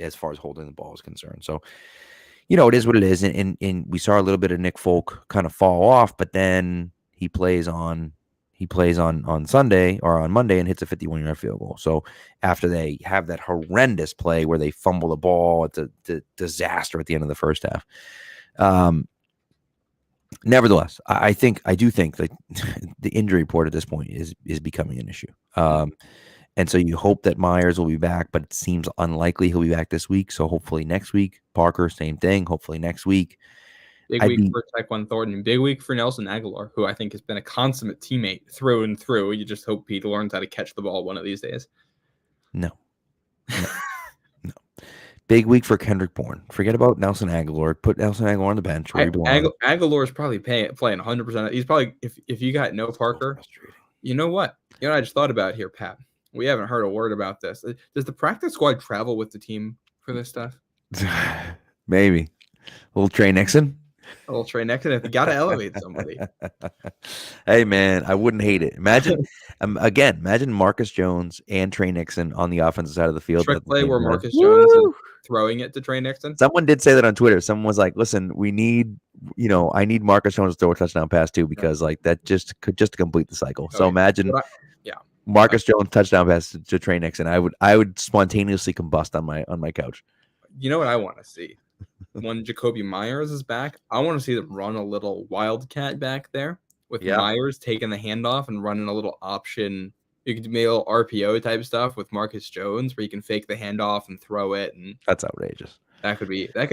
as far as holding the ball is concerned. So, it is what it is. And we saw a little bit of Nick Folk kind of fall off, but then he plays on Sunday or on Monday and hits a 51-yard field goal. So after they have that horrendous play where they fumble the ball, it's a disaster at the end of the first half. Nevertheless, I do think that the injury report at this point is becoming an issue. And so you hope that Myers will be back, but it seems unlikely he'll be back this week. So hopefully next week. Parker, same thing. Hopefully next week. Big week for Tyquan Thornton. Big week for Nelson Aguilar, who I think has been a consummate teammate through and through. You just hope he learns how to catch the ball one of these days. No. Big week for Kendrick Bourne. Forget about Nelson Aguilar. Put Nelson Aguilar on the bench. Aguilar is probably playing 100%. He's probably, if you got no Parker, you know what? I just thought about it here, Pat. We haven't heard a word about this. Does the practice squad travel with the team for this stuff? Maybe. A little Trey Nixon. If you got to elevate somebody. Hey, man, I wouldn't hate it. Imagine Marcus Jones and Trey Nixon on the offensive side of the field. Trick play where Marcus Jones is throwing it to Trey Nixon. Someone did say that on Twitter. Someone was like, listen, we need, I need Marcus Jones to throw a touchdown pass too, because that just complete the cycle. So imagine Marcus Jones touchdown pass to Trey Nixon. I would spontaneously combust on my couch. You know what I want to see? When Jacoby Myers is back, I want to see them run a little wildcat back there with Myers taking the handoff and running a little option. You could do a little RPO type stuff with Marcus Jones where you can fake the handoff and throw it. And that's outrageous. That could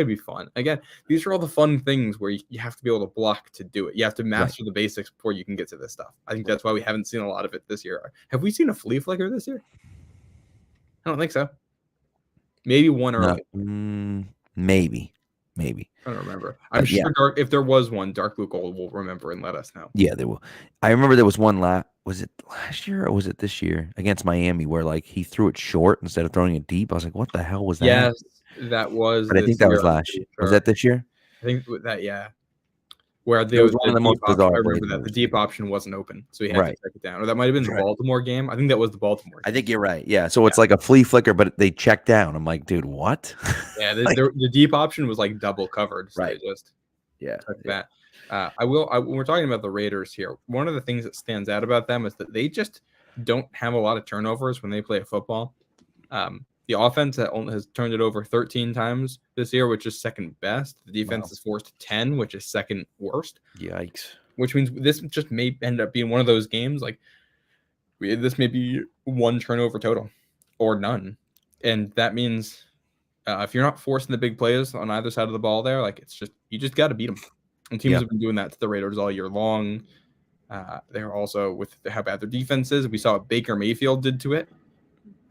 be fun. Again, these are all the fun things where you have to be able to block to do it. You have to master the basics before you can get to this stuff. I think that's why we haven't seen a lot of it this year. Have we seen a flea flicker this year? I don't think so. Maybe one early. Maybe. I don't remember. I'm sure if there was one, Dark Blue Gold will remember and let us know. Yeah, they will. I remember there was one was it last year or was it this year against Miami where he threw it short instead of throwing it deep? I was like, what the hell was that? Yes, that was. But I think that was last year. Sure. Was that this year? I think that, where there was one of the most bizarre. I remember that the deep option wasn't open, so he had to check it down. Or that might have been the Baltimore game. I think that was the Baltimore game. I think you're right. Yeah, so it's like a flea flicker, but they check down. I'm like, dude, what? Yeah, the deep option was double covered. So right. That. When we're talking about the Raiders here, one of the things that stands out about them is that they just don't have a lot of turnovers when they play football. The offense has turned it over 13 times this year, which is second best. The defense is forced 10, which is second worst. Yikes. Which means this just may end up being one of those games. This may be one turnover total or none. And that means if you're not forcing the big plays on either side of the ball there, you just got to beat them. And teams have been doing that to the Raiders all year long. They're also with how bad their defense is. We saw what Baker Mayfield did to it.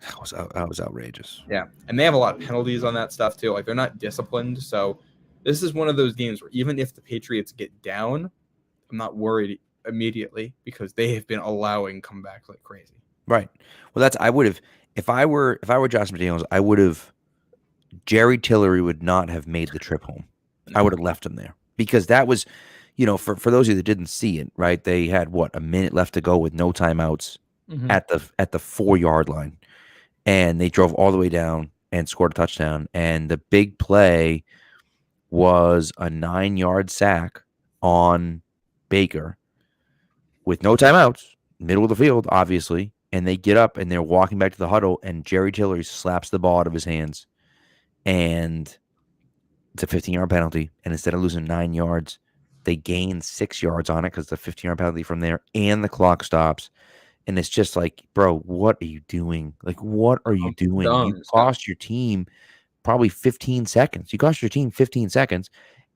That was outrageous. Yeah, and they have a lot of penalties on that stuff too. They're not disciplined. So this is one of those games where even if the Patriots get down, I'm not worried immediately because they have been allowing comebacks like crazy. Right. Well, I would have if I were Josh McDaniels, Jerry Tillery would not have made the trip home. I would have left him there because that was, for those of you that didn't see it, right? They had a minute left to go with no timeouts at the 4-yard line. And they drove all the way down and scored a touchdown. And the big play was a 9-yard sack on Baker with no timeouts, middle of the field, obviously. And they get up and they're walking back to the huddle, and Jerry Tillery slaps the ball out of his hands. And it's a 15-yard penalty. And instead of losing 9 yards, they gain 6 yards on it because it's a 15-yard penalty from there, and the clock stops. And it's just bro, what are you doing? What are you doing? You cost your team probably 15 seconds. You cost your team 15 seconds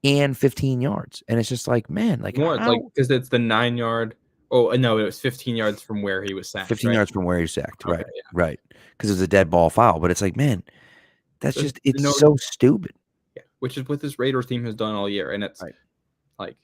and 15 yards. And it's just man, more because it's the 9-yard Oh, no, it was 15 yards from where he was sacked. 15 right? yards from where he was sacked. Okay, Right. yeah. Right. Because it was a dead ball foul. But it's like, man, that's just, it's so stupid. Yeah, which is what this Raiders team has done all year. And it's right. like,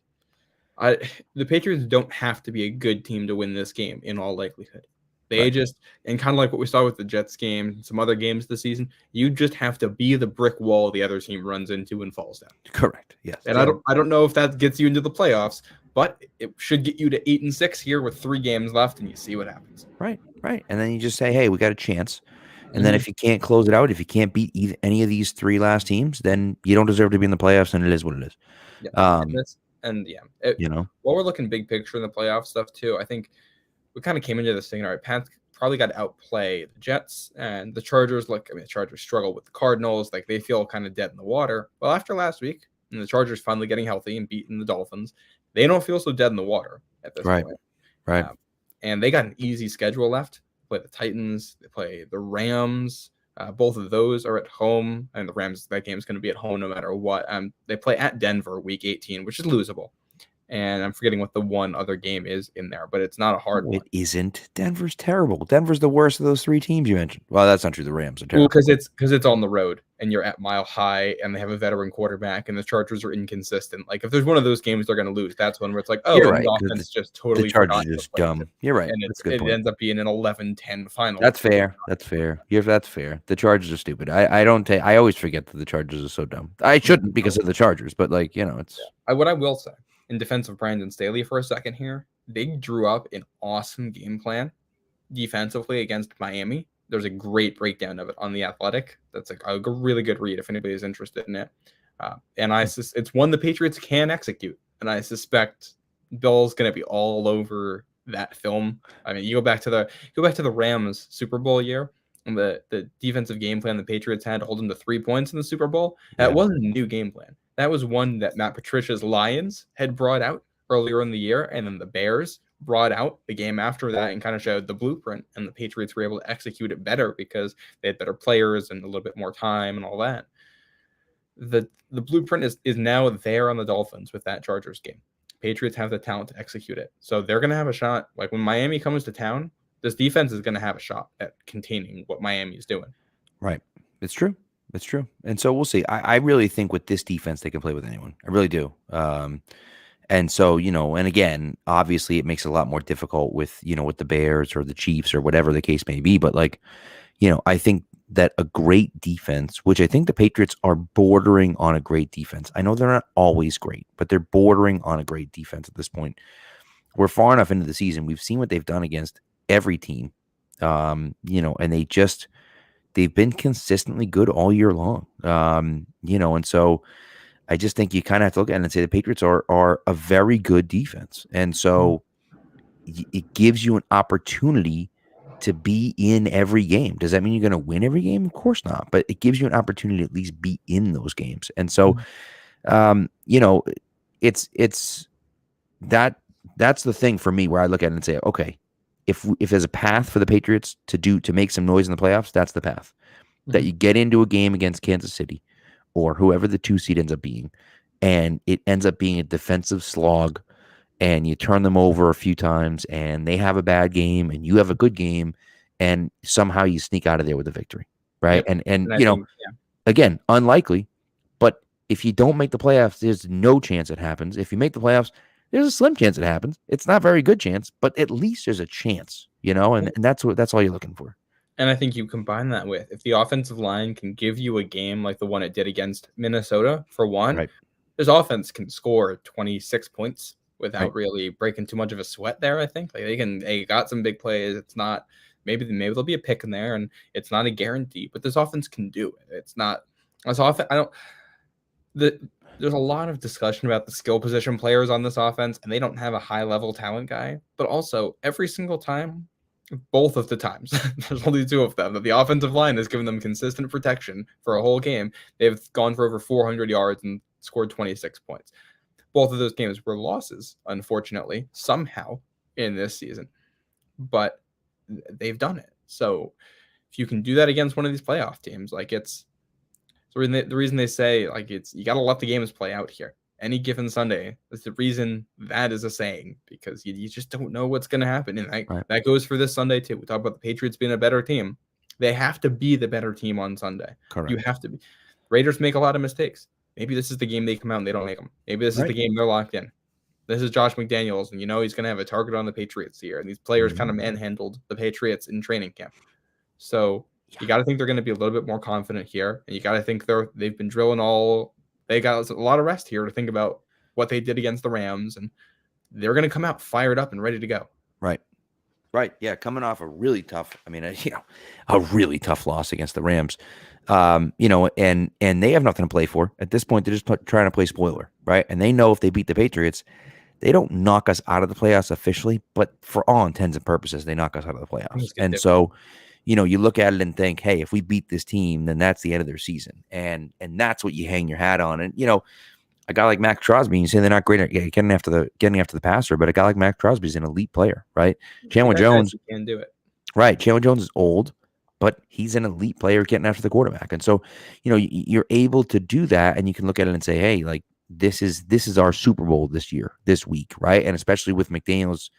the Patriots don't have to be a good team to win this game in all likelihood. They just, and kind of like what we saw with the Jets game, some other games this season, you just have to be the brick wall the other team runs into and falls down. Correct. Yes. And I don't know if that gets you into the playoffs, but it should get you to 8-6 here with 3 games left, and you see what happens. Right. And then you just say, hey, we got a chance. And then if you can't close it out, if you can't beat any of these 3 last teams, then you don't deserve to be in the playoffs, and it is what it is. Yeah. While we're looking big picture in the playoff stuff too, I think we kind of came into this thing. All right, Pats probably got to outplay the Jets and the Chargers. The Chargers struggle with the Cardinals. Like, they feel kind of dead in the water. Well, after last week, and the Chargers finally getting healthy and beating the Dolphins, they don't feel so dead in the water at this point. Right. And they got an easy schedule left. They play the Titans. They play the Rams. Both of those are at home, and the Rams, that game's going to be at home no matter what. They play at Denver week 18, which is losable. And I'm forgetting what the one other game is in there, but it's not a hard one. It isn't. Denver's terrible. Denver's the worst of those 3 teams you mentioned. Well, that's not true. The Rams are terrible. Well, because it's on the road, and you're at Mile High, and they have a veteran quarterback, and the Chargers are inconsistent. Like, if there's one of those games they're going to lose, that's one where it's like, oh, the offense just totally. The Chargers are just dumb. You're right. And it ends up being an 11-10 final. That's fair. That's fair. That's fair. The Chargers are stupid. I always forget that the Chargers are so dumb. I shouldn't because of the Chargers, but it's. What I will say, in defense of Brandon Staley for a second here, they drew up an awesome game plan defensively against Miami. There's a great breakdown of it on The Athletic. That's a really good read if anybody is interested in it. And it's one the Patriots can execute. And I suspect Bill's going to be all over that film. I mean, you go back to the Rams Super Bowl year, and the defensive game plan the Patriots had to hold them to 3 points in the Super Bowl. That wasn't a new game plan. That was one that Matt Patricia's Lions had brought out earlier in the year, and then the Bears brought out the game after that and kind of showed the blueprint, and the Patriots were able to execute it better because they had better players and a little bit more time and all that. The blueprint is now there on the Dolphins with that Chargers game. Patriots have the talent to execute it. So they're going to have a shot. Like, when Miami comes to town, this defense is going to have a shot at containing what Miami is doing. Right. It's true. It's true. And so we'll see. I really think with this defense, they can play with anyone. I really do. And so, and again, obviously it makes it a lot more difficult with the Bears or the Chiefs or whatever the case may be. But I think that a great defense, which I think the Patriots are bordering on a great defense. I know they're not always great, but they're bordering on a great defense at this point. We're far enough into the season. We've seen what they've done against every team, and they've been consistently good all year long. And so I just think you kind of have to look at it and say the Patriots are a very good defense. And so it gives you an opportunity to be in every game. Does that mean you're going to win every game? Of course not. But it gives you an opportunity to at least be in those games. And so, it's that's the thing for me where I look at it and say, okay, if there's a path for the Patriots to make some noise in the playoffs, that's the path. That you get into a game against Kansas City or whoever the 2 seed ends up being, and it ends up being a defensive slog, and you turn them over a few times, and they have a bad game, and you have a good game, and somehow you sneak out of there with a victory, right? Yep. And again, unlikely, but if you don't make the playoffs, there's no chance it happens. If you make the playoffs, there's a slim chance it happens. It's not a very good chance, but at least there's a chance, and that's all you're looking for. And I think you combine that with, if the offensive line can give you a game like the one it did against Minnesota, for one, right. This offense can score 26 points without really breaking too much of a sweat there. I think they got some big plays. It's not, maybe there'll be a pick in there, and it's not a guarantee, but this offense can do it. It's not as often. There's a lot of discussion about the skill position players on this offense, and they don't have a high level talent guy, but also every single time, both of the times, there's only 2 of them, that the offensive line has given them consistent protection for a whole game. They've gone for over 400 yards and scored 26 points. Both of those games were losses, unfortunately, somehow in this season, but they've done it. So if you can do that against one of these playoff teams, it's the reason they say, you got to let the games play out here. any given Sunday. That's the reason that is a saying, because you just don't know what's going to happen. And that goes for this Sunday too. We talk about the Patriots being a better team. They have to be the better team on Sunday. Correct. You have to be. Raiders make a lot of mistakes. Maybe this is the game they come out and they don't make them. Maybe this is the game they're locked in. This is Josh McDaniels, and he's going to have a target on the Patriots here. And these players kind of manhandled the Patriots in training camp. So you got to think they're going to be a little bit more confident here. And you got to think they've been drilling they got a lot of rest here to think about what they did against the Rams. And they're going to come out fired up and ready to go. Right. Right. Yeah. Coming off a really tough, a really tough loss against the Rams, and they have nothing to play for at this point. They're just trying to play spoiler. Right. And they know if they beat the Patriots, they don't knock us out of the playoffs officially, but for all intents and purposes, they knock us out of the playoffs. And so, you look at it and think, hey, if we beat this team, then that's the end of their season. And that's what you hang your hat on. And, a guy like Max Crosby, you say they're not great at getting after the passer, but a guy like Max Crosby is an elite player, right? Chandler Jones can do it. Right. Chandler Jones is old, but he's an elite player getting after the quarterback. And so, you're able to do that, and you can look at it and say, hey, like this is our Super Bowl this week, right? And especially with McDaniels,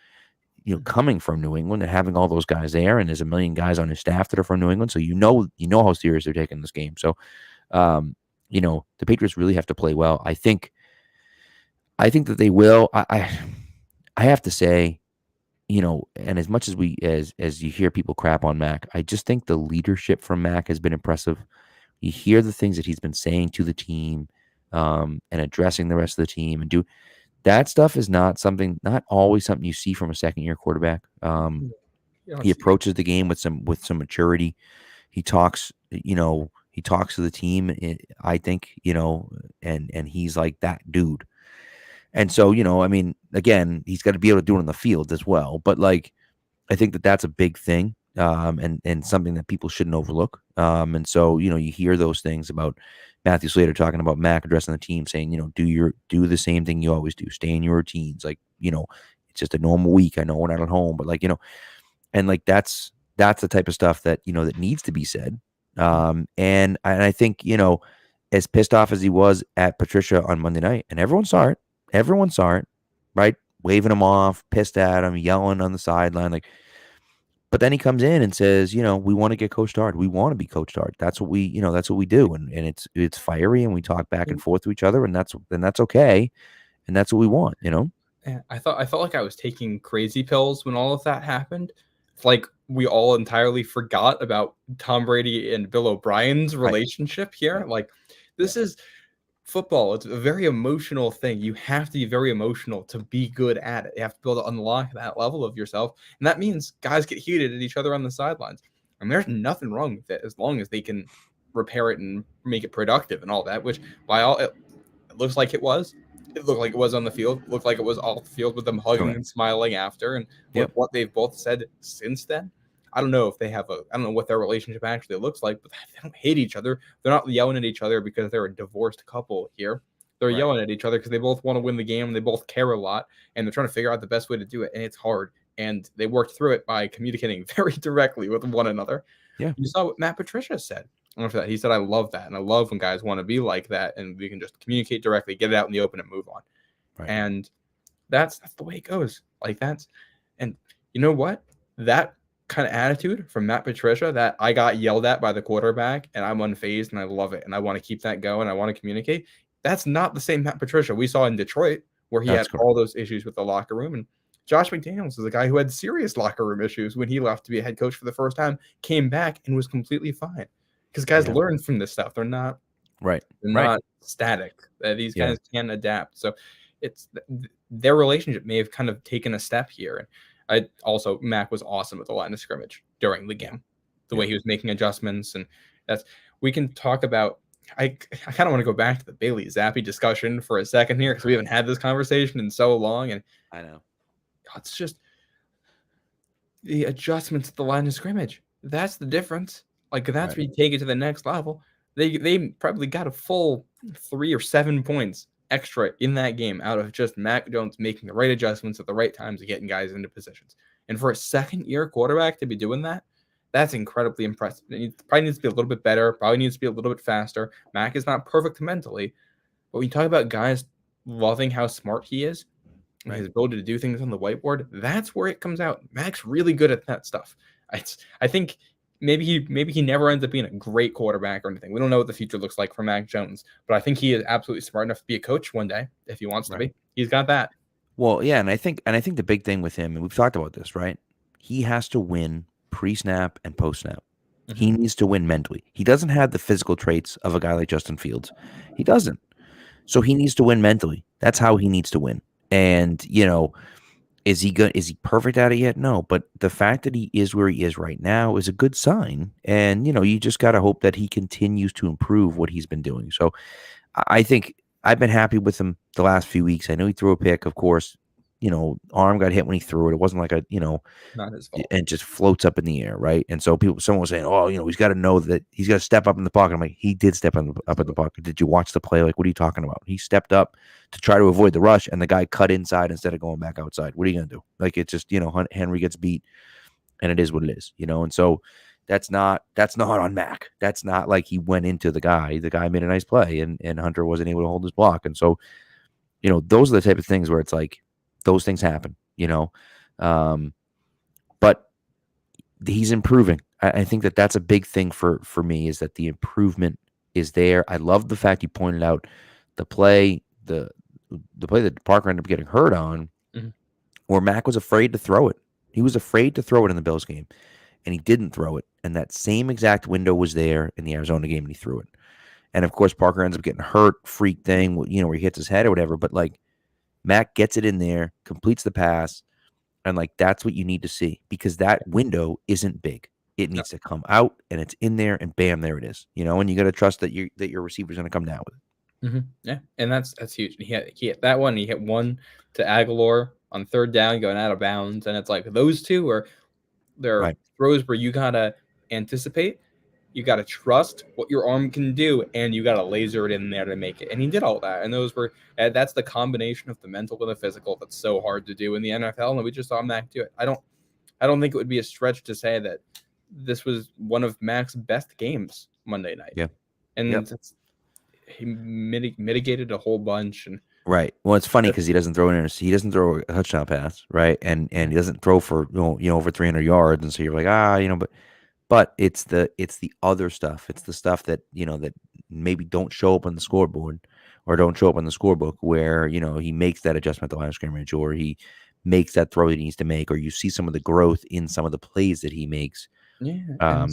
coming from New England and having all those guys there, and there's a million guys on his staff that are from New England, so you know how serious they're taking this game. So, the Patriots really have to play well. I think that they will. I have to say, and as much as you hear people crap on Mac, I just think the leadership from Mac has been impressive. You hear the things that he's been saying to the team, and addressing the rest of the team, and that stuff is not always something you see from a second-year quarterback. He approaches the game with some maturity. He talks, he talks to the team, I think, and he's like that dude. And so, again, he's got to be able to do it on the field as well. But like, I think that that's a big thing, and something that people shouldn't overlook. And so, you hear those things about Matthew Slater talking about Mac addressing the team, saying, do the same thing you always do, stay in your routines. Like, it's just a normal week. I know we're not at home, but like, and like that's the type of stuff that that needs to be said. And I think, as pissed off as he was at Patricia on Monday night, and everyone saw it, right? Waving him off, pissed at him, yelling on the sideline, like. But then he comes in and says, we want to get coached hard. We want to be coached hard. That's what we do, and it's fiery, and we talk back and forth to each other, and that's okay, and that's what we want, Yeah, I felt like I was taking crazy pills when all of that happened. It's like we all entirely forgot about Tom Brady and Bill O'Brien's relationship here. Right. Like, this is football. It's a very emotional thing. You have to be very emotional to be good at it. You have to be able to unlock that level of yourself. And that means guys get heated at each other on the sidelines. And there's nothing wrong with it as long as they can repair it and make it productive and all that, which it looks like it was. It looked like it was on the field. It looked like it was off the field with them hugging and smiling after. And what they've both said since then, I don't know if they have I don't know what their relationship actually looks like, but they don't hate each other. They're not yelling at each other because they're a divorced couple here. They're yelling at each other because they both want to win the game, and they both care a lot, and they're trying to figure out the best way to do it. And it's hard. And they worked through it by communicating very directly with one another. Yeah. You saw what Matt Patricia said after that. He said, I love that. And I love when guys want to be like that, and we can just communicate directly, get it out in the open, and move on. Right. And that's the way it goes. Like, and you know what? That kind of attitude from Matt Patricia, that I got yelled at by the quarterback and I'm unfazed and I love it and I want to keep that going. I want to communicate. That's not the same Matt Patricia we saw in Detroit, where he had all those issues with the locker room. And Josh McDaniels is a guy who had serious locker room issues when he left to be a head coach for the first time, came back and was completely fine. Because guys learn from this stuff. They're not not static. These guys can adapt. So it's their relationship may have kind of taken a step here. And Mac was awesome at the line of scrimmage during the game, the way he was making adjustments. And we can talk about, I kind of want to go back to the Bailey Zappi discussion for a second here, because we haven't had this conversation in so long. And I know it's just the adjustments at the line of scrimmage. That's the difference. Like, that's where you take it to the next level. They probably got a full 3 or 7 points extra in that game out of just Mac Jones making the right adjustments at the right times and getting guys into positions. And for a second-year quarterback to be doing that, that's incredibly impressive. It probably needs to be a little bit better, probably needs to be a little bit faster. Mac is not perfect mentally, but when you talk about guys loving how smart he is, and his ability to do things on the whiteboard. That's where it comes out. Mac's really good at that stuff. I think maybe he never ends up being a great quarterback or anything. We don't know what the future looks like for Mac Jones, but I think he is absolutely smart enough to be a coach one day if he wants to be. He's got that. Well, yeah, and I think the big thing with him, and we've talked about this, right? He has to win pre-snap and post-snap. Mm-hmm. He needs to win mentally. He doesn't have the physical traits of a guy like Justin Fields. He doesn't. So he needs to win mentally. That's how he needs to win. And, is he good? Is he perfect at it yet? No. But the fact that he is where he is right now is a good sign. And, you just got to hope that he continues to improve what he's been doing. So I think I've been happy with him the last few weeks. I know he threw a pick, of course. Arm got hit when he threw it. It wasn't like not his fault. And just floats up in the air, right? And so someone was saying, "Oh, he's got to know that he's got to step up in the pocket." I'm like, he did step up in the pocket. Did you watch the play? Like, what are you talking about? He stepped up to try to avoid the rush, and the guy cut inside instead of going back outside. What are you gonna do? Like, it's just Henry gets beat, and it is what it is, And so that's not on Mac. That's not like he went into the guy. The guy made a nice play, and Hunter wasn't able to hold his block, and so those are the type of things where it's like those things happen, but he's improving. I think that's a big thing for me, is that the improvement is there. I love the fact you pointed out the play that Parker ended up getting hurt on, where Mac was afraid to throw it. He was afraid to throw it in the Bills game, and he didn't throw it. And that same exact window was there in the Arizona game, and he threw it. And of course, Parker ends up getting hurt, freak thing, where he hits his head or whatever. But like, Mac gets it in there, completes the pass, and like that's what you need to see, because that window isn't big. It needs to come out, and it's in there, and bam, there it is. And you got to trust that your receiver's going to come down with it. Mm-hmm. Yeah, and that's huge. He hit that one. He hit one to Aguilar on third down, going out of bounds, and it's like those two are throws where you gotta anticipate. You got to trust what your arm can do, and you got to laser it in there to make it. And he did all that. And that's the combination of the mental and the physical that's so hard to do in the NFL. And we just saw Mac do it. I don't think it would be a stretch to say that this was one of Mac's best games Monday night. Yeah. And he mitigated a whole bunch. And right. Well, it's funny because he doesn't throw a touchdown pass, right? And he doesn't throw for over 300 yards. And so you're like, but it's the other stuff. It's the stuff that that maybe don't show up on the scoreboard or don't show up on the scorebook, where he makes that adjustment at the line of scrimmage, or he makes that throw that he needs to make, or you see some of the growth in some of the plays that he makes. Yeah, and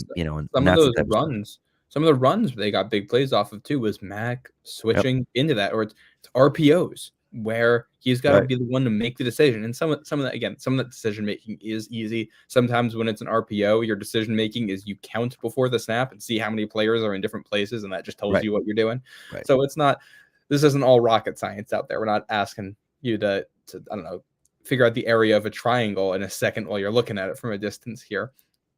some of those runs, some of the runs they got big plays off of too was Mac switching into that, or it's RPOs where he's got to be the one to make the decision. And some of that decision making is easy. Sometimes when it's an RPO, your decision making is you count before the snap and see how many players are in different places, and that just tells you what you're doing. Right. So this isn't all rocket science out there. We're not asking you to I don't know, figure out the area of a triangle in a second while you're looking at it from a distance here.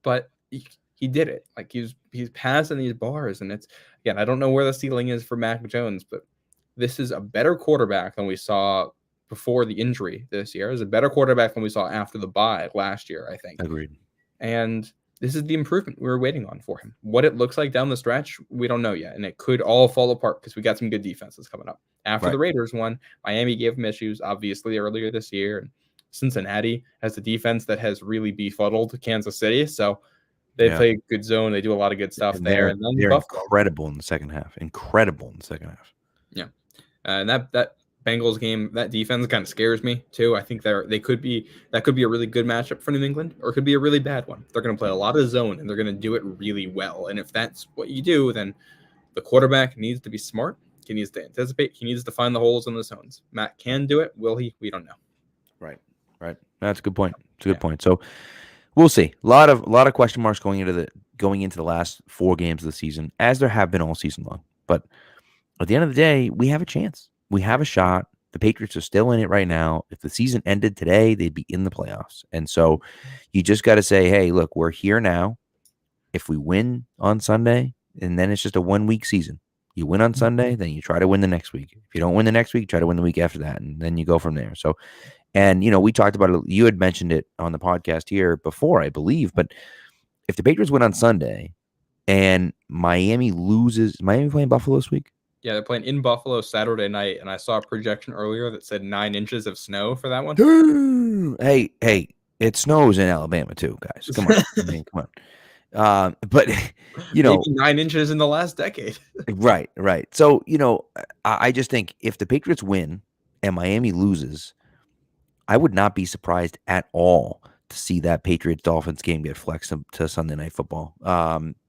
But he did it. Like he's passing these bars, and it's, again, I don't know where the ceiling is for Mac Jones, but this is a better quarterback than we saw before the injury this year. It's a better quarterback than we saw after the bye last year, I think. Agreed. And this is the improvement we were waiting on for him. What it looks like down the stretch, we don't know yet. And it could all fall apart because we got some good defenses coming up. After the Raiders won, Miami gave him issues, obviously, earlier this year. And Cincinnati has a defense that has really befuddled Kansas City. So they play good zone. They do a lot of good stuff there. And then they're incredible in the second half. Yeah. And that Bengals game, that defense kind of scares me too. I think that could be a really good matchup for New England, or it could be a really bad one. They're going to play a lot of zone, and they're going to do it really well. And if that's what you do, then the quarterback needs to be smart. He needs to anticipate. He needs to find the holes in the zones. Matt can do it. Will he? We don't know. Right. That's a good point. It's a good point. So we'll see. A lot of question marks going into the last 4 games of the season, as there have been all season long. But at the end of the day, we have a chance. We have a shot. The Patriots are still in it right now. If the season ended today, they'd be in the playoffs. And so you just got to say, hey, look, we're here now. If we win on Sunday, and then it's just a 1-week season. You win on Sunday, then you try to win the next week. If you don't win the next week, try to win the week after that, and then you go from there. So, and, we talked about it. You had mentioned it on the podcast here before, I believe. But if the Patriots win on Sunday and Miami loses, Miami playing Buffalo this week? Yeah, they're playing in Buffalo Saturday night, and I saw a projection earlier that said 9 inches of snow for that one. Hey, it snows in Alabama too, guys. Come on. I mean, come on. But maybe 9 inches in the last decade. Right. So, I just think if the Patriots win and Miami loses, I would not be surprised at all to see that Patriots-Dolphins game get flexed to Sunday Night Football.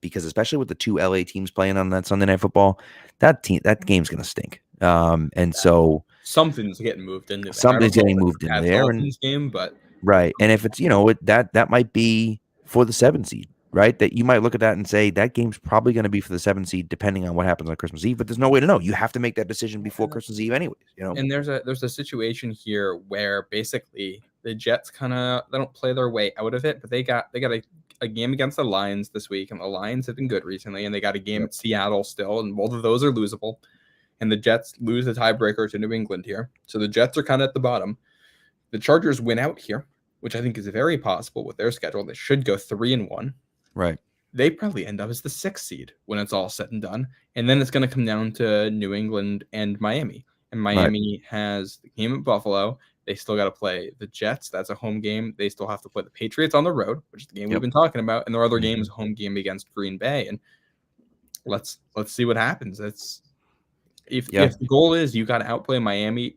Because especially with the two LA teams playing on that Sunday Night Football, that game's going to stink. And so something's getting moved into there. Something's getting moved in there. Dolphins game, but right. And if it's, that might be for the 7 seed. Right, that you might look at that and say that game's probably going to be for the 7 seed, depending on what happens on Christmas Eve. But there's no way to know. You have to make that decision before Christmas Eve, anyways. And there's a situation here where basically the Jets they don't play their way out of it, but they got a game against the Lions this week, and the Lions have been good recently, and they got a game at Seattle still, and both of those are losable. And the Jets lose the tiebreaker to New England here, so the Jets are kind of at the bottom. The Chargers win out here, which I think is very possible with their schedule. They should go 3-1. Right. They probably end up as the 6th seed when it's all said and done. And then it's going to come down to New England and Miami. And Miami has the game at Buffalo. They still got to play the Jets. That's a home game. They still have to play the Patriots on the road, which is the game we've been talking about. And their other game is a home game against Green Bay. And let's see what happens. If the goal is you got to outplay Miami.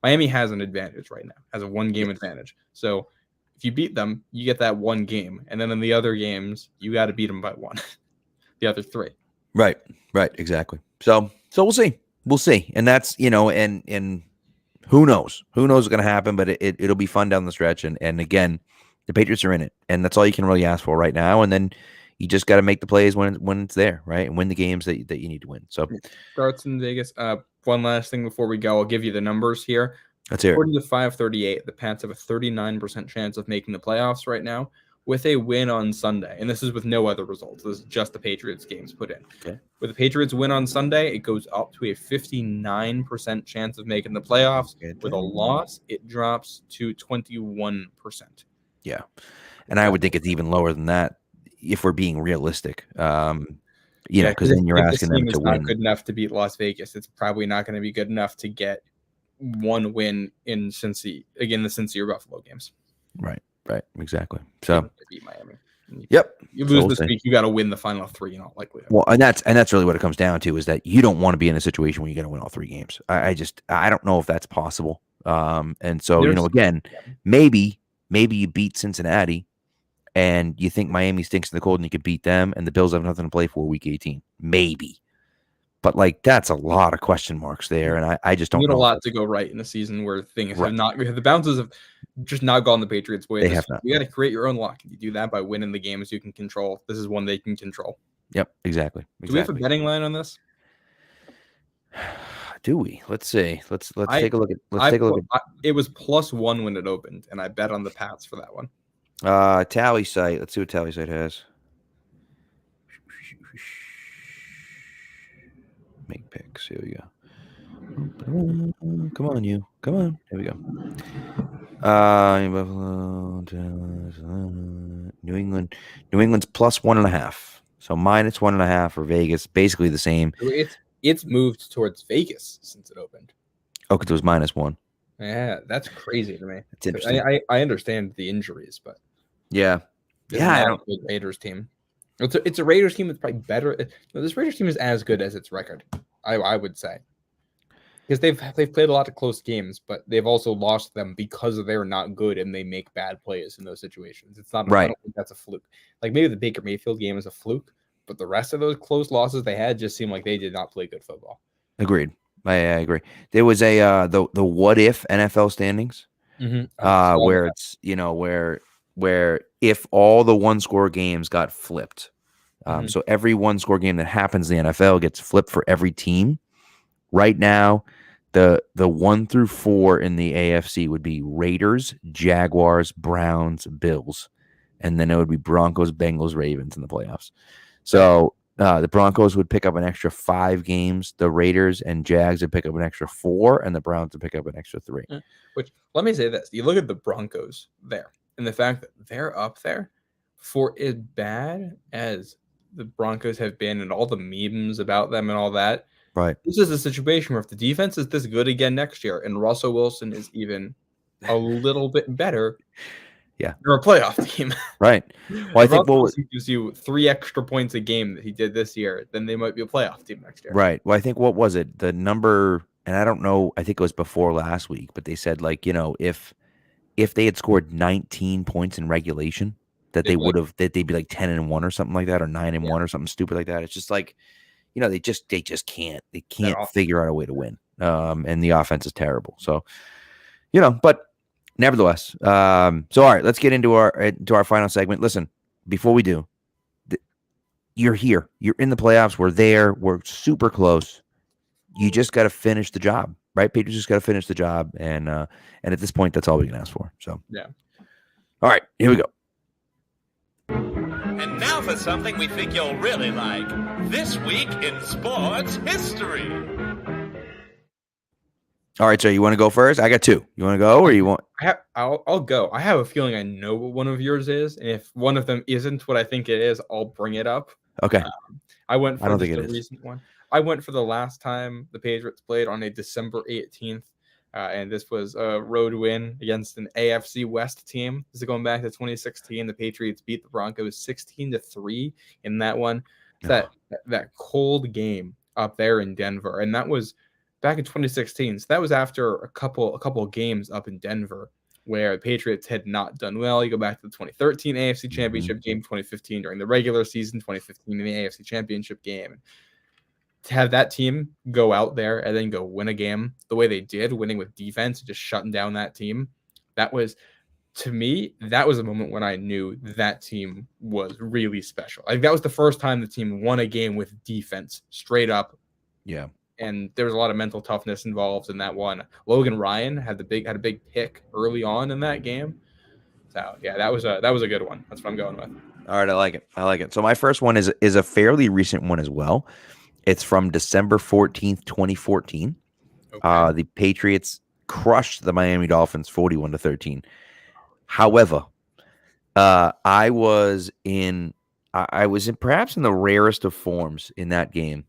Miami has an advantage right now, has a 1-game advantage. So if you beat them, you get that 1 game. And then in the other games, you got to beat them by 1. The other 3. Right. Exactly. So we'll see. And that's, and who knows? Who knows what's going to happen, but it'll be fun down the stretch. And again, the Patriots are in it. And that's all you can really ask for right now. And then you just got to make the plays when it's there, right? And win the games that you need to win. So starts in Vegas. One last thing before we go, I'll give you the numbers here. Let's hear it. According to 538, the Pats have a 39% chance of making the playoffs right now with a win on Sunday. And this is with no other results. This is just the Patriots games put in. Okay. With the Patriots win on Sunday, it goes up to a 59% chance of making the playoffs. With a loss, it drops to 21%. Yeah. And I would think it's even lower than that if we're being realistic. Because then you're asking them to win. Not good enough to beat Las Vegas. It's probably not going to be good enough to get 1 win in Cincy, again, the Cincy or Buffalo games. Right, exactly. So beat Miami. You lose this week, you got to win the final 3 in all likelihood. Well, and that's really what it comes down to, is that you don't want to be in a situation where you got to win all 3 games. I don't know if that's possible. And so again, maybe you beat Cincinnati, and you think Miami stinks in the cold, and you could beat them, and the Bills have nothing to play for week 18, maybe. But that's a lot of question marks there, and I just don't know. A lot to go right in a season where things have not. The bounces have just not gone the Patriots' way. They have not. You got to create your own luck. You do that by winning the games you can control. This is one they can control. Yep, exactly. Do we have a betting line on this? Do we? Let's see. Let's take a look at. It was +1 when it opened, and I bet on the Pats for that one. Tally site. Let's see what Tally site has. Make picks. Here we go. Come on, you. Come on. Here we go. New England. New England's +1.5. So -1.5 for Vegas. Basically the same. It's moved towards Vegas since it opened. Oh, because it was -1. Yeah, that's crazy to me. It's interesting. I understand the injuries, but yeah. I don't think Raiders team. It's a Raiders team that's probably better. This Raiders team is as good as its record, I would say, because they've played a lot of close games, but they've also lost them because they're not good and they make bad plays in those situations. It's not right. I don't think that's a fluke. Like maybe the Baker Mayfield game is a fluke, but the rest of those close losses they had just seemed like they did not play good football. Agreed. I agree. There was a the what if NFL standings, where it's where if all the 1-score games got flipped, so every 1-score game that happens in the NFL gets flipped for every team. Right now, the 1 through 4 in the AFC would be Raiders, Jaguars, Browns, Bills, and then it would be Broncos, Bengals, Ravens in the playoffs. So the Broncos would pick up an extra 5 games. The Raiders and Jags would pick up an extra 4, and the Browns would pick up an extra 3. Which, let me say this: you look at the Broncos there, and the fact that they're up there, for as bad as the Broncos have been, and all the memes about them and all that, Right. This is a situation where if the defense is this good again next year and Russell Wilson is even a little bit better, they're a playoff team. Right. Well, I think Russell Wilson gives you 3 extra points a game that he did this year, then they might be a playoff team next year. Right. Well, I think what was it? The number, and I don't know, I think it was before last week, but they said like, if they had scored 19 points in regulation, that they'd be like 10-1 or something like that, or 9-1 or something stupid like that. It's just like, they just can't figure out a way to win. And the offense is terrible. So, but nevertheless, so all right, let's get into our final segment. Listen, before we do, you're here, you're in the playoffs. We're there. We're super close. You just got to finish the job, right? Patriots just got to finish the job. And at this point, that's all we can ask for. So, yeah. All right, here we go. And now for something we think you'll really like. This week in sports history. All right, so you want to go first? I got 2. You want to go, or you want? I'll go. I have a feeling I know what one of yours is, and if one of them isn't what I think it is, I'll bring it up. Okay. I went for I don't think it a is. recent one. I went for the last time the Patriots played on a December 18th. And this was a road win against an AFC West team. This is going back to 2016. The Patriots beat the Broncos 16-3 in that one. That cold game up there in Denver, and that was back in 2016. So that was after a couple of games up in Denver where the Patriots had not done well. You go back to the 2013 AFC Championship game, 2015 during the regular season, 2015 in the AFC Championship game. To have that team go out there and then go win a game the way they did, winning with defense, just shutting down that team, that was, to me, that was a moment when I knew that team was really special. Like, that was the first time the team won a game with defense straight up. Yeah. And there was a lot of mental toughness involved in that one. Logan Ryan had a big pick early on in that game. So yeah, that was a good one. That's what I'm going with. All right, I like it. So my first one is a fairly recent one as well. It's from December 14th, 2014. Okay. The Patriots crushed the Miami Dolphins 41-13. However, I was in perhaps in the rarest of forms in that game,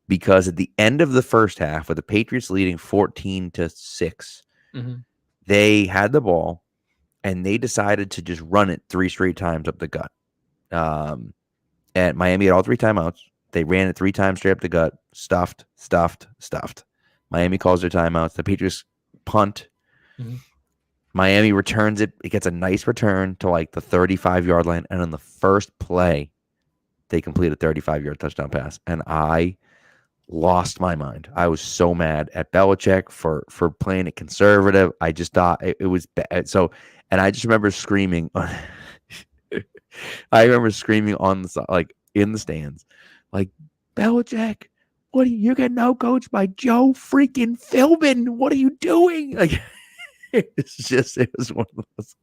because at the end of the first half, with the Patriots leading 14-6, they had the ball and they decided to just run it 3 straight times up the gut. And Miami had all 3 timeouts. They ran it 3 times straight up the gut, stuffed. Miami calls their timeouts. The Patriots punt. Miami returns it. It gets a nice return to like the 35-yard line. And on the first play, they complete a 35-yard touchdown pass. And I lost my mind. I was so mad at Belichick for playing it conservative. I just thought it was bad. So, and I just remember screaming. I remember screaming on the, like, in the stands, like, Belichick, you're getting out coached by Joe freaking Philbin. What are you doing? Like, it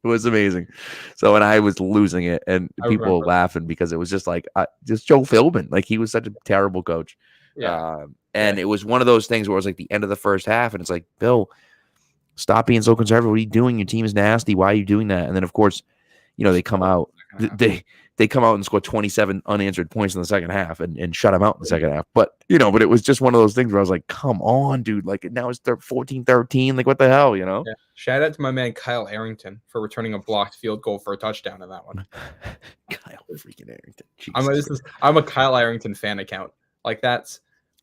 was amazing. So, and I was losing it, and people were laughing because it was just like, just Joe Philbin. Like, he was such a terrible coach. Yeah. And it was one of those things where it was like the end of the first half, and it's like, Bill, stop being so conservative. What are you doing? Your team is nasty. Why are you doing that? And then, of course, they come out. They come out and score 27 unanswered points in the second half and shut them out in the second half. But it was just one of those things where I was like, come on, dude. Like, now it's 14-13. Like, what the hell, Yeah. Shout out to my man Kyle Arrington for returning a blocked field goal for a touchdown in that one. Kyle freaking Arrington. I'm a Kyle Arrington fan account. Like, love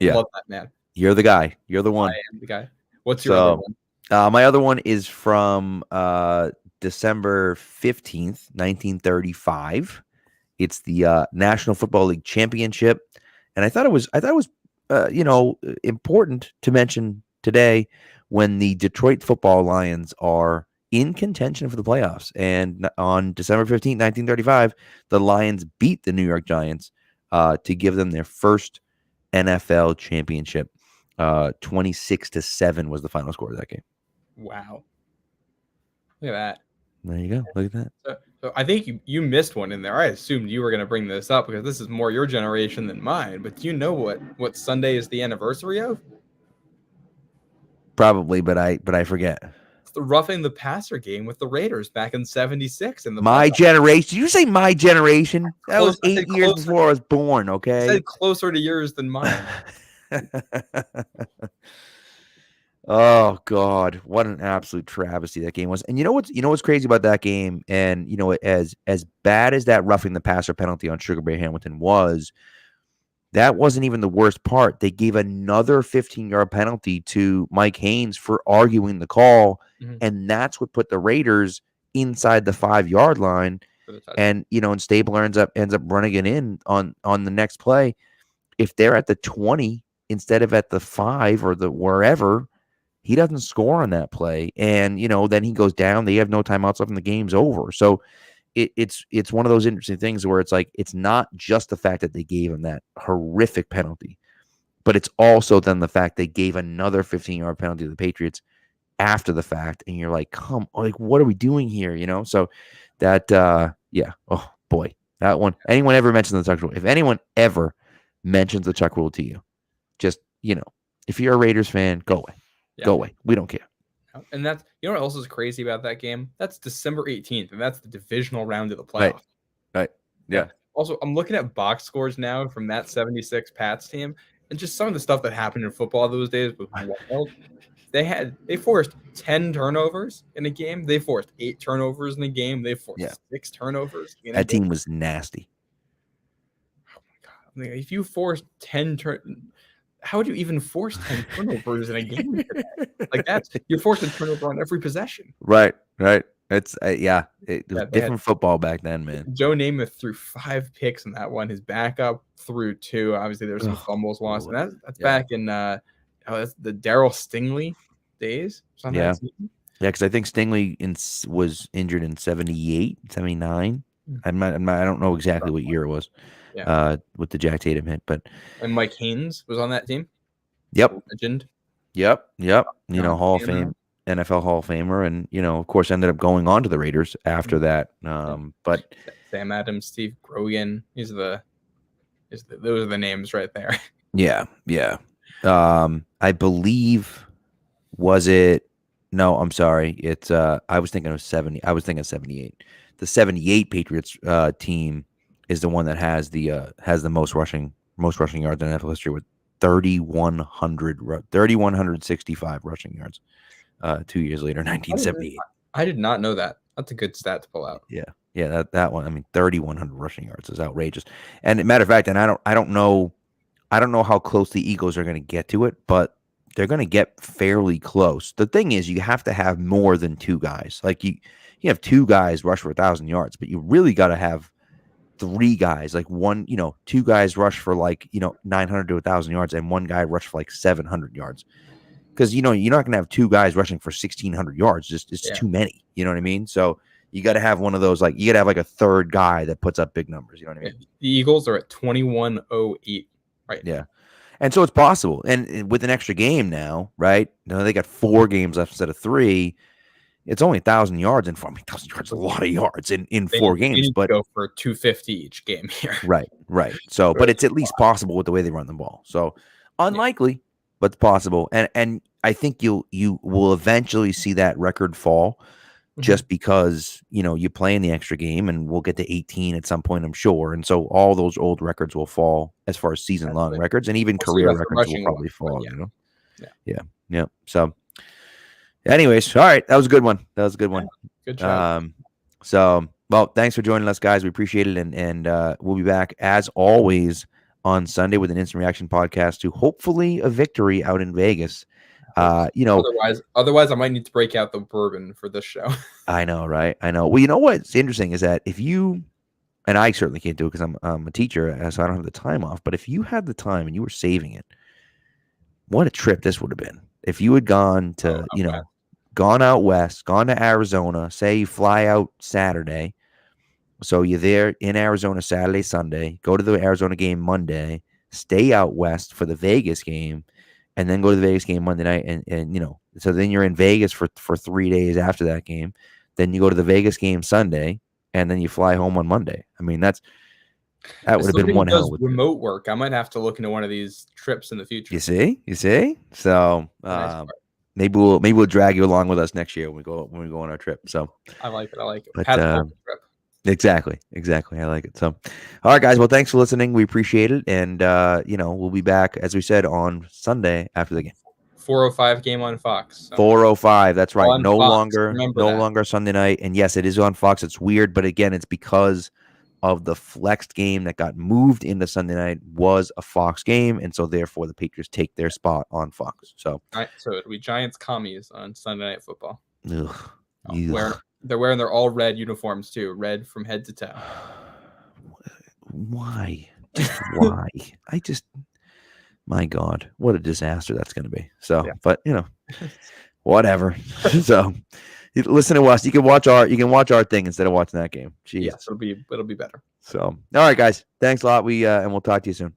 that man. You're the guy. You're the one. I am the guy. What's your other one? My other one is from December 15th, 1935. It's the National Football League Championship, and I thought it was important to mention today when the Detroit Football Lions are in contention for the playoffs. And on December 15th, 1935, the Lions beat the New York Giants to give them their first NFL championship. 26-7 was the final score of that game. Wow. Look at that. There you go. Look at that. So I think you missed one in there. I assumed you were going to bring this up because this is more your generation than mine. But do you know what Sunday is the anniversary of? Probably, but I forget. It's the roughing the passer game with the Raiders back in '76. My generation. Did you say my generation? That was 8 years before I was born. Okay. I said closer to yours than mine. Oh God, what an absolute travesty that game was. And you know what's crazy about that game, and as bad as that roughing the passer penalty on Sugar Ray Hamilton was, that wasn't even the worst part. They gave another 15-yard penalty to Mike Haynes for arguing the call, and that's what put the Raiders inside the 5-yard line. And and Stabler ends up running it in on the next play. If they're at the 20 instead of at the 5 or the wherever, he doesn't score on that play, and then he goes down. They have no timeouts left, and the game's over. So it's one of those interesting things where it's like it's not just the fact that they gave him that horrific penalty, but it's also then the fact they gave another 15-yard penalty to the Patriots after the fact, and you're like, what are we doing here? So that oh boy, that one. Anyone ever mentions the Chuck rule? If anyone ever mentions the Chuck rule to you, just if you're a Raiders fan, go away. Yeah. Go away. We don't care. And that's what else is crazy about that game? That's December 18th, and that's the divisional round of the playoffs. Right. Yeah. Also, I'm looking at box scores now from that 76 Pats team, and just some of the stuff that happened in football those days was wild. They forced 10 turnovers in a game. They forced 8 turnovers in a game. They forced 6 turnovers. That team was nasty. Oh my God! If you forced 10 how would you even force 10 turnovers in a game like that? You're forced a turnover on every possession. Right. It's it was different football back then, man. Joe Namath threw 5 picks in that one. His backup threw 2. Obviously, there's some fumbles lost, and that's back in that's the Darryl Stingley days. Yeah, because I think Stingley was injured in 78, 79. I don't know exactly what year it was. With the Jack Tatum hit, and Mike Haynes was on that team. Yep, legend. Yep. Hall of Fame, NFL Hall of Famer, and of course ended up going on to the Raiders after that. But Sam Adams, Steve Grogan, those are the names right there. Yeah. I believe was it? No, I'm sorry. It's I was thinking of 70. I was thinking of 78. The 78 Patriots team is the one that has the most rushing yards in NFL history with 3,165 rushing yards. 2 years later, 1978. I did not know that. That's a good stat to pull out. Yeah, that one. I mean, 3,100 rushing yards is outrageous. And matter of fact, and I don't know how close the Eagles are going to get to it, but they're going to get fairly close. The thing is, you have to have more than 2 guys. Like you have 2 guys rush for 1,000 yards, but you really got to have 3 guys, like 2 guys rush for 900 to 1,000 yards, and 1 guy rush for 700 yards. Because you're not going to have 2 guys rushing for 1,600 yards. It's too many. You know what I mean? So you got to have one of those. You got to have a third guy that puts up big numbers. You know what I mean? The Eagles are at 21.08 right now. Yeah, and so it's possible. And with an extra game now, right? They got 4 games left instead of 3. It's only 1,000 yards, and 1,000 yards is a lot of yards in 4 games. But go for 250 each game here. Right. So, but it's at least possible with the way they run the ball. So, unlikely, but it's possible. And I think you will eventually see that record fall, just because you play in the extra game, and we'll get to 18 at some point, I'm sure. And so all those old records will fall as far as season-long records, and even career records will probably fall. Yeah. So. Anyways, all right. That was a good one. Good job. Well, thanks for joining us, guys. We appreciate it. And we'll be back, as always, on Sunday with an instant reaction podcast to hopefully a victory out in Vegas. Otherwise, I might need to break out the bourbon for this show. I know, right? I know. Well, you know what's interesting is that if you, and I certainly can't do it because I'm a teacher, so I don't have the time off. But if you had the time and you were saving it, what a trip this would have been. If you had gone to, gone out west, gone to Arizona, say you fly out Saturday. So you're there in Arizona Saturday, Sunday, go to the Arizona game Monday, stay out west for the Vegas game, and then go to the Vegas game Monday night. And so then you're in Vegas for 3 days after that game. Then you go to the Vegas game Sunday, and then you fly home on Monday. I mean, that would have been one hell of a remote work. I might have to look into one of these trips in the future. You see? So maybe we'll drag you along with us next year when we go on our trip. So I like it. But, trip. Exactly. I like it. So, all right, guys. Well, thanks for listening. We appreciate it. And, we'll be back, as we said, on Sunday after the game. 4:05 game on Fox. So. 4:05. That's right. On No Fox, longer Sunday night. And yes, it is on Fox. It's weird, but again, it's because of the flexed game that got moved into Sunday night was a Fox game, and so therefore the Patriots take their spot on Fox. So, all right, so it'll be Giants commies on Sunday Night Football. Ugh. They're wearing their all red uniforms too, red from head to toe. Why? Why? My God, what a disaster that's going to be. So, yeah. But whatever. So, listen to us. You can watch our thing instead of watching that game. Jeez. Yes, it'll be better. So, all right, guys. Thanks a lot. And we'll talk to you soon.